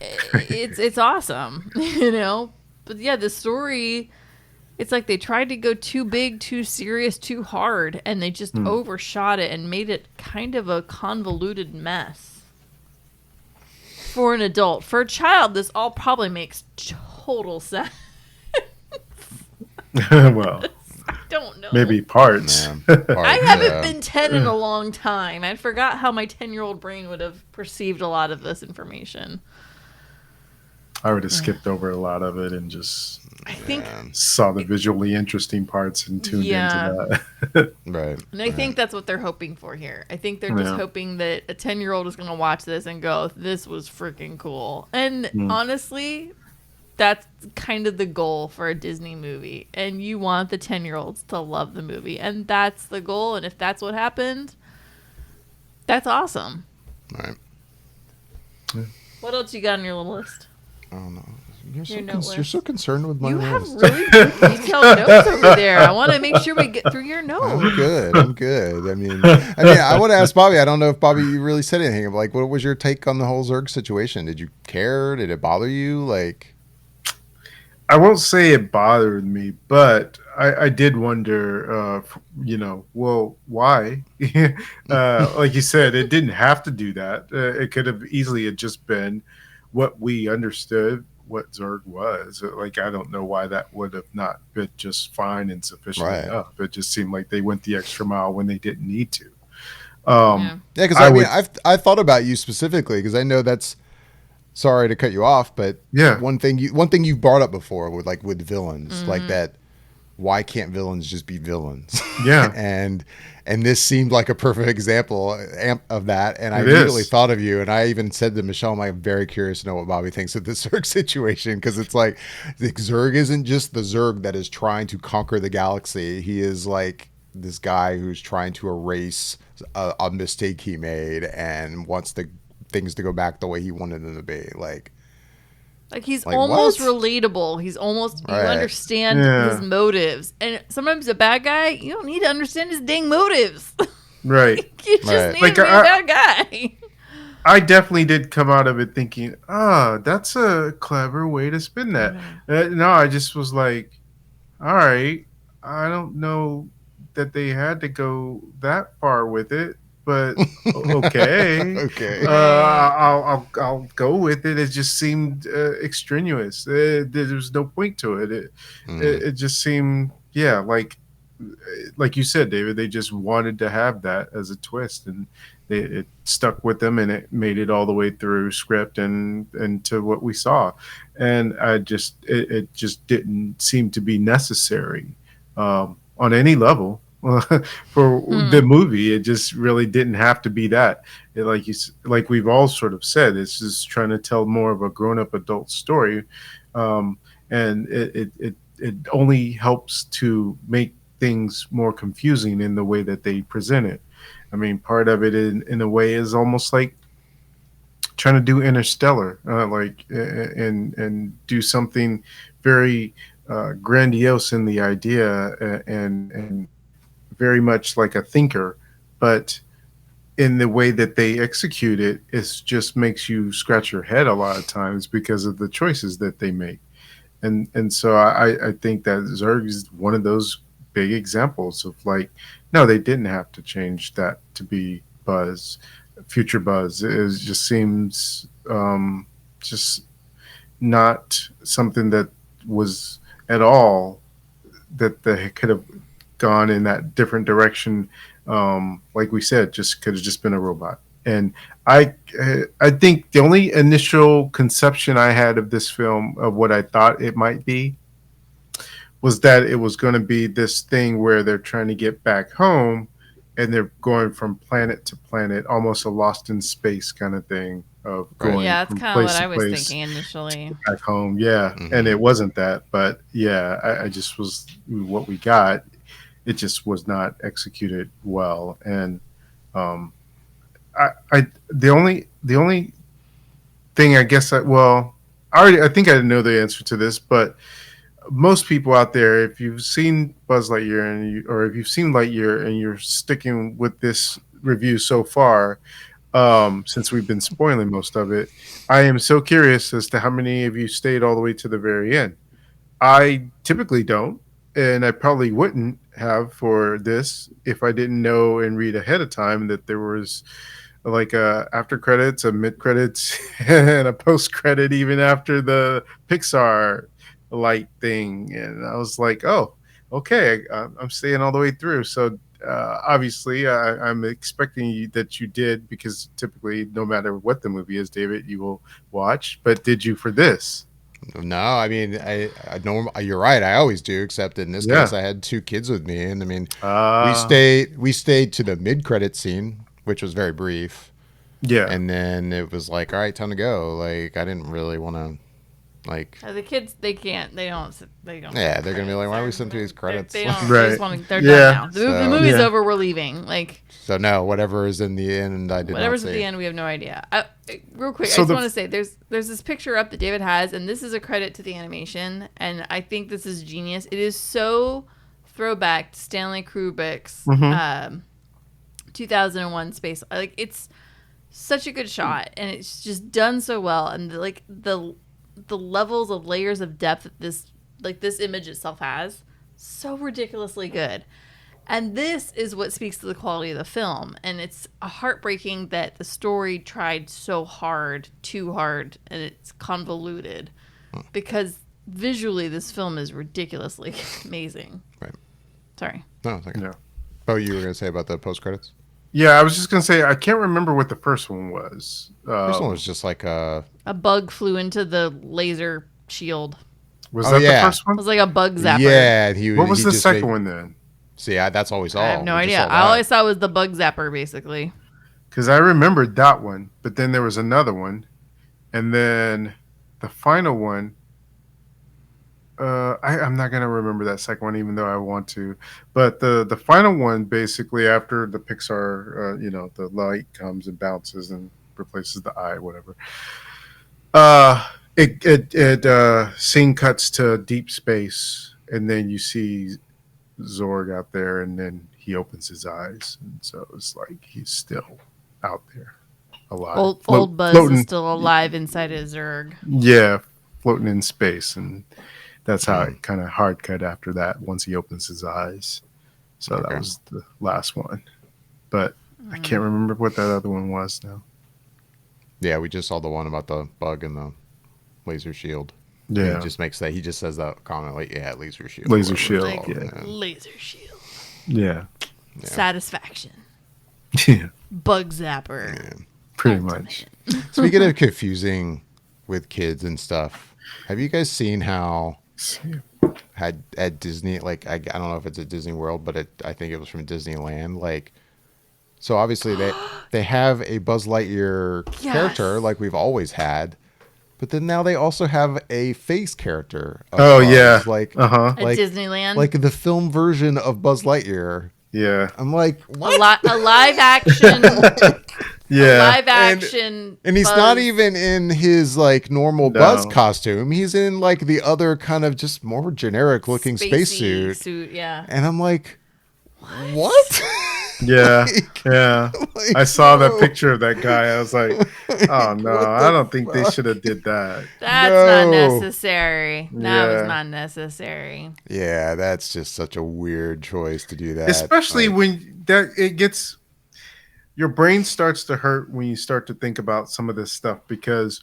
It's awesome. But yeah, the story. It's like they tried to go too big, too serious, too hard, and they just overshot it and made it kind of a convoluted mess. For an adult. For a child, this all probably makes total sense. Well, I don't know. Maybe parts. I haven't been 10 in a long time. I forgot how my 10-year-old brain would have perceived a lot of this information. I would have Yeah. skipped over a lot of it and just I think, Yeah. saw the visually interesting parts and tuned into yeah. that. Right. And I Right. think that's what they're hoping for here. I think they're just Yeah. hoping that a 10-year-old is going to watch this and go, this was freaking cool. And Mm. honestly, that's kind of the goal for a Disney movie. And you want the 10-year-olds to love the movie. And that's the goal. And if that's what happened, that's awesome. Right. What else you got on your little list? Oh no. You're so Your note you're so list. concerned with my You have list. really good detailed notes over there. I want to make sure we get through your I'm notes. good. I'm good. I want to ask Bobby. I don't know if Bobby you really said anything. Like, what was your take on the whole Zerg situation? Did you care? Did it bother you? Like, I won't say it bothered me, but I did wonder, well, why? Like you said, it didn't have to do that. It could have easily had just been what we understood what Zerg was. Like, I don't know why that would have not been just fine and sufficient right? enough. It just seemed like they went the extra mile when they didn't need to. Yeah. Yeah, because I would, I thought about you specifically because I know that's sorry to cut you off, but yeah, one thing you've brought up before with villains like that. Why can't villains just be villains? yeah, and this seemed like a perfect example of that. And I it immediately is. thought of you, and I even said to Michelle, "I'm very curious to know what Bobby thinks of this Zerg situation because it's like the Zerg isn't just the Zerg that is trying to conquer the galaxy. He is like this guy who's trying to erase a mistake he made and wants the things to go back the way he wanted them to be. Like he's Like almost what? relatable. He's almost you Right. understand his Yeah, motives. And sometimes a bad guy, you don't need to understand his dang motives. right. You just Right. need Like, to be a bad guy. I definitely did come out of it thinking, that's a clever way to spin that. No, I just was like, all right, I don't know that they had to go that far with it, but okay. Okay. Right. I'll go with it. It just seemed extraneous. There was no point to it. Mm, It just seemed, yeah, like you said, David, they just wanted to have that as a twist, and it stuck with them, and it made it all the way through script and to what we saw, and it just didn't seem to be necessary on any level. For the Hmm. movie, it just really didn't have to be that. Like we've all sort of said, it's just trying to tell more of a grown-up adult story, um, and it only helps to make things more confusing in the way that they present it. I mean, part of it in a way is almost like trying to do Interstellar, and do something very grandiose in the idea, and very much like a thinker, but in the way that they execute it, it just makes you scratch your head a lot of times because of the choices that they make. And so I think that Zerg is one of those big examples of like, no, they didn't have to change that to be Buzz, future Buzz. Just seems just not something that was at all that they could have gone in that different direction. Like we said, just could have just been a robot. And I think the only initial conception I had of this film of what I thought it might be was that it was going to be this thing where they're trying to get back home and they're going from planet to planet, almost a lost in space kind of thing of right. going Yeah, that's from kind of what place I to was place thinking initially. back home. Yeah. And Hmm. it wasn't that, but yeah, I just was what we got. It just was not executed well. And um, the only thing I guess I think I know the answer to this, but most people out there, if you've seen Buzz Lightyear or if you've seen Lightyear and you're sticking with this review so far, since we've been spoiling most of it, I am so curious as to how many of you stayed all the way to the very end. I typically don't, and I probably wouldn't have for this if I didn't know and read ahead of time that there was like a after credits, a mid credits, and a post credit even after the Pixar light thing, and I was like, oh, okay, I'm staying all the way through. So obviously, I'm expecting that you did because typically, no matter what the movie is, David, you will watch. But did you for this? No, I mean, I know you're right. I always do, except in this Yeah. case, I had 2 kids with me, and I mean, Ah. we stayed to the mid-credit scene, which was very brief, Yeah. and then it was like, all right, time to go. Like, I didn't really want to, like, The kids, they can't. They don't. They don't. yeah, they're gonna be like, why are we sitting through these credits? They don't. Right. They just want to. They're Yeah. done now. The So- movie's Yeah. over. We're leaving. Like So no, whatever is in the end, I did whatever's not at see. the end, we have no idea. Real quick, So I just the- want to say there's this picture up that David has, and this is a credit to the animation, and I think this is genius. It is so throwback to Stanley Kubrick's 2001 Space. Like it's such a good shot, and it's just done so well, and the levels of layers of depth that this image itself has, so ridiculously good. And this is what speaks to the quality of the film. And it's heartbreaking that the story tried so hard, too hard, and it's convoluted. Because visually, this film is ridiculously amazing. Right. Sorry. No, it's okay. Yeah. Oh, you were gonna say about the post credits? Yeah, I was just gonna say I can't remember what the first one was. First one was just like A bug flew into the laser shield. Was Oh, that yeah. the first It one? was like a bug zapper. yeah. What was he the just second made- one then? See, that's always all. I have no We just idea. saw I that. always thought it was the bug zapper, basically. Because I remembered that one, but then there was another one, and then the final one. I'm not gonna remember that second one, even though I want to. But the final one, basically, after the Pixar, the light comes and bounces and replaces the eye, whatever. Scene cuts to deep space, and then you see Zorg out there, and then he opens his eyes, and so it's like he's still out there, alive. Old Buzz floating, is still alive inside his Zurg. yeah, floating in space, and that's how it kind of hard cut after that. Once he opens his eyes, so Okay. that was the last one, but I can't remember what that other one was now. Yeah, we just saw the one about the bug and the laser shield. Yeah, He just makes that. He just says that comment like, "Yeah, laser shield." Laser whatever it's shield, Like, called, yeah. laser shield. yeah, Yeah. Satisfaction. yeah, Bug zapper. Yeah. pretty much. Speaking of confusing with kids and stuff, have you guys seen how had at Disney, like I don't know if it's at Disney World, but I think it was from Disneyland. Like, so obviously they have a Buzz Lightyear Yes. character like we've always had, but then now they also have a face character. Of Oh Buzz, yeah, like uh-huh, At like Disneyland. like the film version of Buzz Lightyear. yeah, I'm like, what? a live action. yeah. Live action. And he's Buzz. not even in his like normal No. Buzz costume. He's in like the other kind of just more generic looking Spacey spacesuit. Yeah. And I'm like, what? Yeah, yeah. Like, I saw that no. picture of that guy. I was like, oh no, What I the don't think they fuck? should have did that. That's not No. necessary. That was Yeah. not necessary. Yeah, that's just such a weird choice to do that. Especially Like, when that it gets your brain starts to hurt when you start to think about some of this stuff because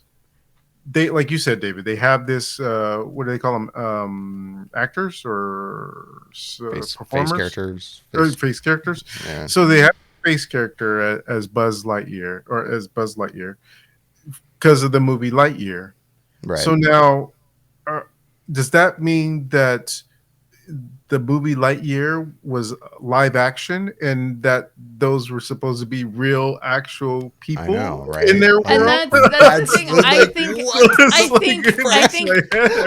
they, like you said, David, they have this what do they call them? Actors or face performers? characters. Or Face- face characters. yeah. So they have a face character as Buzz Lightyear because of the movie Lightyear. Right. So now, does that mean that the movie Lightyear was live action and that those were supposed to be real, actual people know, right? in their world? And that's the thing.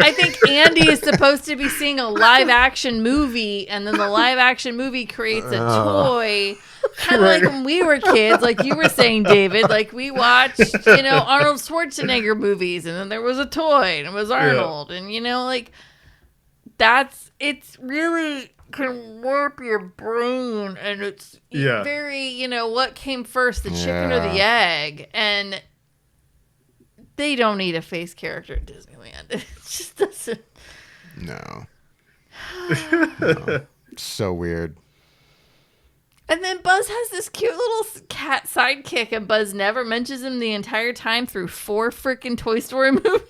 I think Andy is supposed to be seeing a live action movie, and then the live action movie creates a toy. Kind of like when we were kids, like you were saying, David. Like we watched, Arnold Schwarzenegger movies, and then there was a toy, and it was Arnold, and like it's really can warp your brain, and it's very, what came first, the chicken or the egg, and they don't need a face character at Disneyland. It just doesn't. No. No. So weird. And then Buzz has this cute little cat sidekick, and Buzz never mentions him the entire time through 4 freaking Toy Story movies.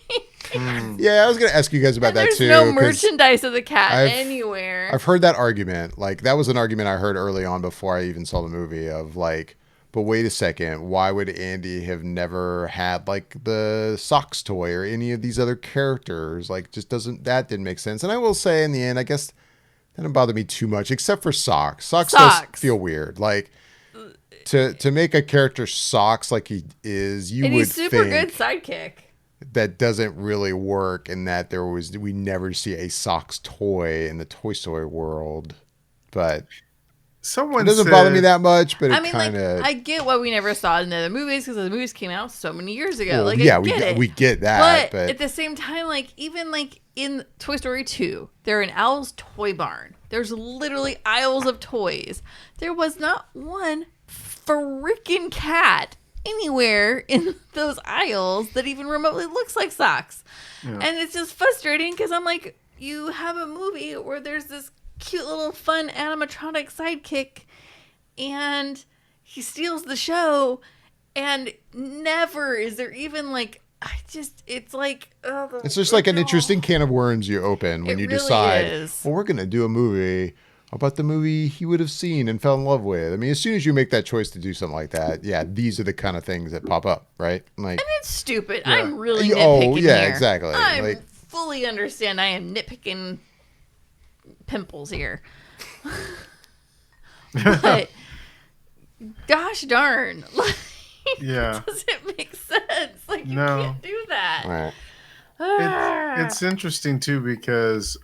Yeah, I was gonna ask you guys about And that there's too. no 'cause merchandise of the cat I've- anywhere. I've heard that argument. Like that was an argument I heard early on before I even saw the movie of like but wait a second, why would Andy have never had like the socks toy or any of these other characters? Like, that didn't make sense. And I will say in the end, I guess that didn't bother me too much, except for Socks. Socks does feel weird. Like, to make a character Socks like he is, and he's super good sidekick. That doesn't really work in that we never see a Socks toy in the Toy Story world. But it doesn't bother me that much, but it kind of... I get why we never saw it in the other movies, because the movies came out so many years ago. Well, we get that. But at the same time, like, even like in Toy Story 2, they're in Owl's toy barn. There's literally aisles of toys. There was not one freaking cat anywhere in those aisles that even remotely looks like Socks. Yeah. And it's just frustrating because I'm like, you have a movie where there's this cute little fun animatronic sidekick and he steals the show, and never is there even like, it's like, it's just like an interesting can of worms you open when you really decide, well, we're going to do a movie about the movie he would have seen and fell in love with. I mean, as soon as you make that choice to do something like that, yeah, these are the kind of things that pop up, right? Like, and it's stupid. Yeah. I'm really nitpicking here. Exactly. I fully understand I am nitpicking pimples here. But gosh darn. Like, it doesn't make sense. Like, you can't do that. Right. It's interesting too because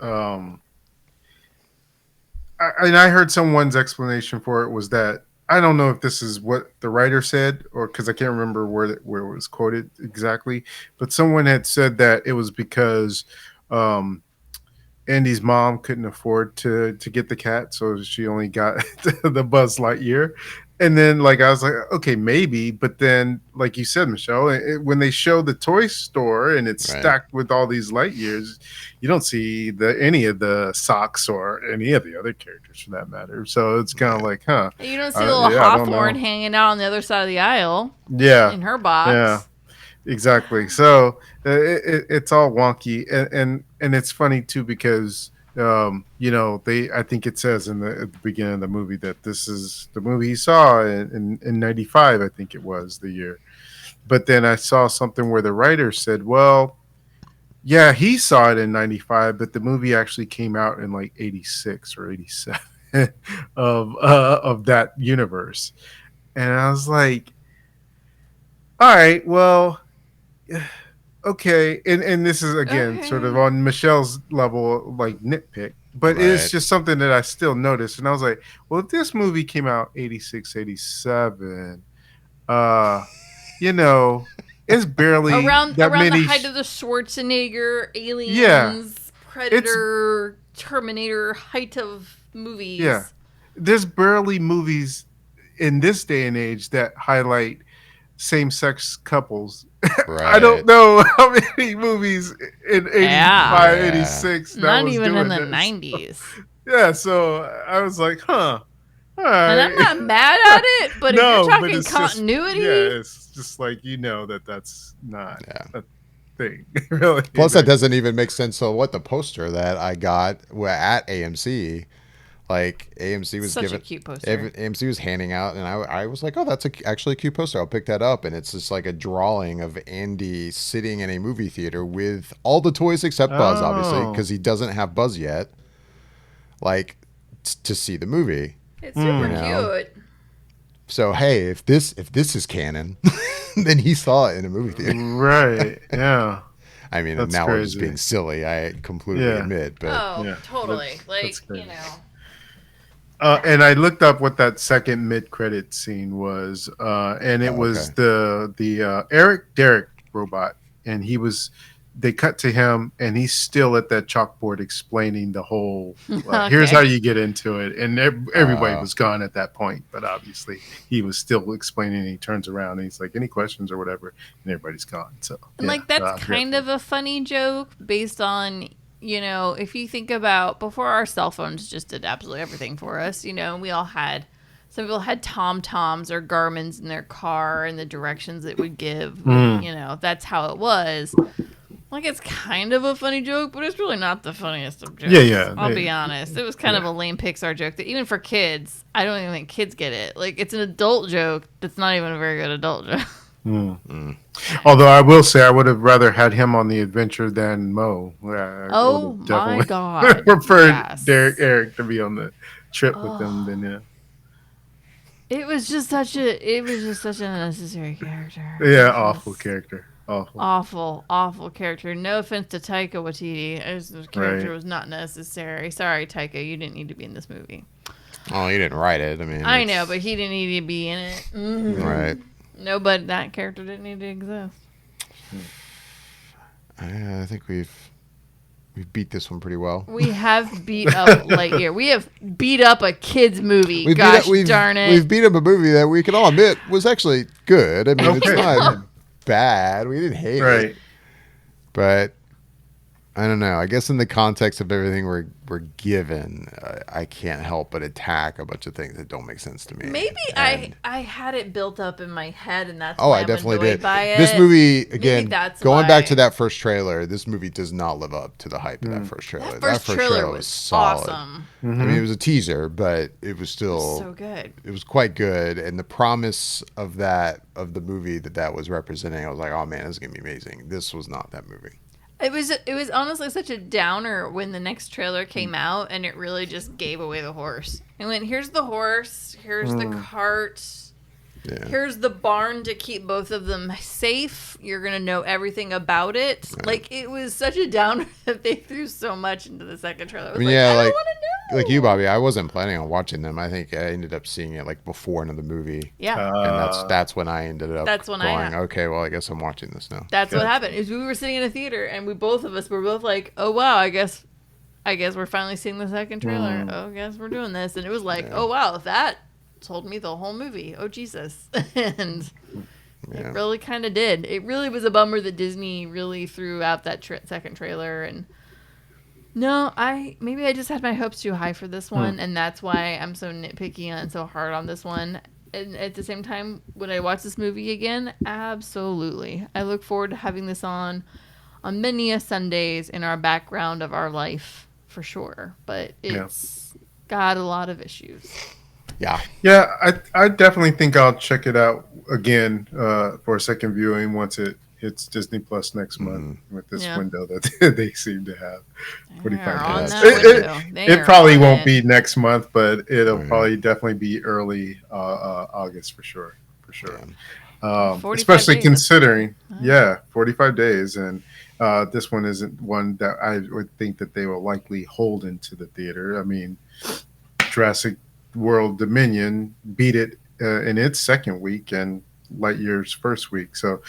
I heard someone's explanation for it was that, I don't know if this is what the writer said, or because I can't remember where it was quoted exactly, but someone had said that it was because Andy's mom couldn't afford to get the cat, so she only got the Buzz Lightyear. And then, like, I was like, okay, maybe. But then, like you said, Michelle, when they show the toy store and it's stacked with all these Lightyears, you don't see any of the Socks or any of the other characters for that matter. So it's kind of like, huh? You don't see little Hawthorne hanging out on the other side of the aisle. Yeah. In her box. Yeah. Exactly. So it's all wonky, and it's funny too because I think it says at the beginning of the movie that this is the movie he saw in 95, I think it was the year. But then I saw something where the writer said, well, yeah, he saw it in 95, but the movie actually came out in like 86 or 87 of that universe. And I was like, all right, well, okay. And this is, again, sort of on Michelle's level, like nitpick, but it's just something that I still noticed. And I was like, well, if this movie came out 86, 87, it's barely around the height of the Schwarzenegger, Aliens, Predator, Terminator height of movies. Yeah. There's barely movies in this day and age that highlight same-sex couples. I don't know how many movies in 85, 86 that not was even doing in the this. 90s. Yeah, so I was like, huh. All right. And I'm not mad at it, but if you're talking continuity, it's just like, that's not a thing, really. Plus, that doesn't even make sense. So the poster that I got at AMC, like AMC was such a cute poster. AMC was handing out, and I was like, oh, that's actually a cute poster. I'll pick that up. And it's just like a drawing of Andy sitting in a movie theater with all the toys except Buzz, obviously, because he doesn't have Buzz yet, like to see the movie. It's super cute. So hey, if this is canon, then he saw it in a movie theater, right? Yeah. I mean, now we're just being silly. I completely admit, but totally, like and I looked up what that second mid-credit scene was, and it was the Eric Derrick robot, and they cut to him, and he's still at that chalkboard explaining the whole, here's how you get into it, and everybody was gone at that point, but obviously he was still explaining, and he turns around, and he's like, any questions or whatever, and everybody's gone. So, that's kind of a funny joke based on, if you think about before our cell phones just did absolutely everything for us, we all had, some people had TomToms or Garmin's in their car and the directions it would give, that's how it was. Like, it's kind of a funny joke, but it's really not the funniest of jokes. Yeah. I'll be honest. It was kind of a lame Pixar joke that even for kids, I don't even think kids get it. Like, it's an adult joke that's not even a very good adult joke. Although I will say I would have rather had him on the adventure than Mo. Oh my God. Preferred Eric to be on the trip with them than him. It was just such an unnecessary character. Yeah, awful character. Awful character. No offense to Taika Waititi. The character was not necessary. Sorry, Taika, you didn't need to be in this movie. Oh, you didn't write it. I mean, I know, but he didn't need to be in it. Mm-hmm. Right. No, but that character didn't need to exist. I think we've beat this one pretty well. We have beat up Lightyear. We have beat up a kids movie. Darn it. We've beat up a movie that we can all admit was actually good. I mean, it's not bad. We didn't hate it. But I don't know. I guess in the context of everything we're given, I can't help but attack a bunch of things that don't make sense to me. Maybe I had it built up in my head, and that's why I definitely I'm annoyed did. by it. This movie, again, going why. back to that first trailer, this movie does not live up to the hype of that first trailer. That first trailer was solid. Awesome. I mean, it was a teaser, but it was still so good. It was quite good, and the promise of the movie that was representing, I was like, oh man, this is gonna be amazing. This was not that movie. It was honestly such a downer when the next trailer came out, and it really just gave away the horse. It went, here's the horse, here's the cart, here's the barn to keep both of them safe. You're going to know everything about it. Right. Like, it was such a downer that they threw so much into the second trailer. I was I don't want to know. Like you, Bobby, I wasn't planning on watching them. I think I ended up seeing it like before another movie. Yeah. And that's when I ended up going, okay, well, I guess I'm watching this now. That's what happened. Is we were sitting in a theater, and both of us were both like, oh, wow, I guess we're finally seeing the second trailer. Oh, I guess we're doing this. And it was like, oh, wow, that told me the whole movie. Oh, Jesus. And it really kind of did. It really was a bummer that Disney really threw out that second trailer. And no, maybe I just had my hopes too high for this one, and that's why I'm so nitpicky and so hard on this one. And at the same time, would I watch this movie again? Absolutely. I look forward to having this on many a Sundays in our background of our life, for sure. But it's got a lot of issues. Yeah. Yeah, I definitely think I'll check it out again for a second viewing once it hits Disney Plus next month with this window that they seem to have. 45 days. It probably won't be next month, but it'll probably definitely be early August for sure. Especially days. Considering, 45 days. And this one isn't one that I would think that they will likely hold into the theater. I mean, Jurassic World Dominion beat it in its second week and Lightyear's first week. So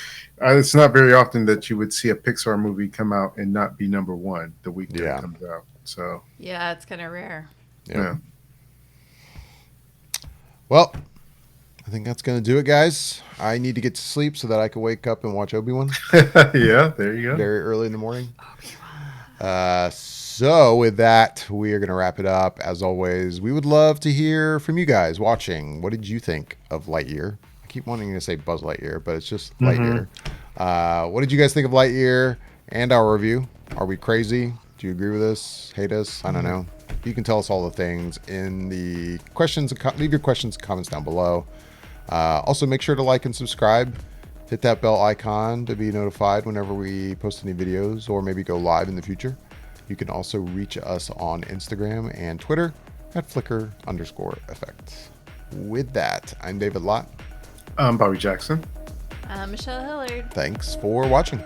it's not very often that you would see a Pixar movie come out and not be number one the week that it comes out. So yeah, it's kind of rare. Yeah. Well, I think that's going to do it, guys. I need to get to sleep so that I can wake up and watch Obi-Wan. Yeah, there you go. Very early in the morning. So with that, we are going to wrap it up. As always, we would love to hear from you guys watching. What did you think of Lightyear? I keep wanting to say Buzz Lightyear, but it's just Lightyear. What did you guys think of Lightyear and our review? Are we crazy? Do you agree with us? Hate us? I don't know. You can tell us all the things in the questions. Leave your questions and comments down below. Also, make sure to like and subscribe. Hit that bell icon to be notified whenever we post any videos or maybe go live in the future. You can also reach us on Instagram and Twitter at Flickr_effect. With that, I'm David Lott. I'm Bobby Jackson. I'm Michelle Hillard. Thanks for watching.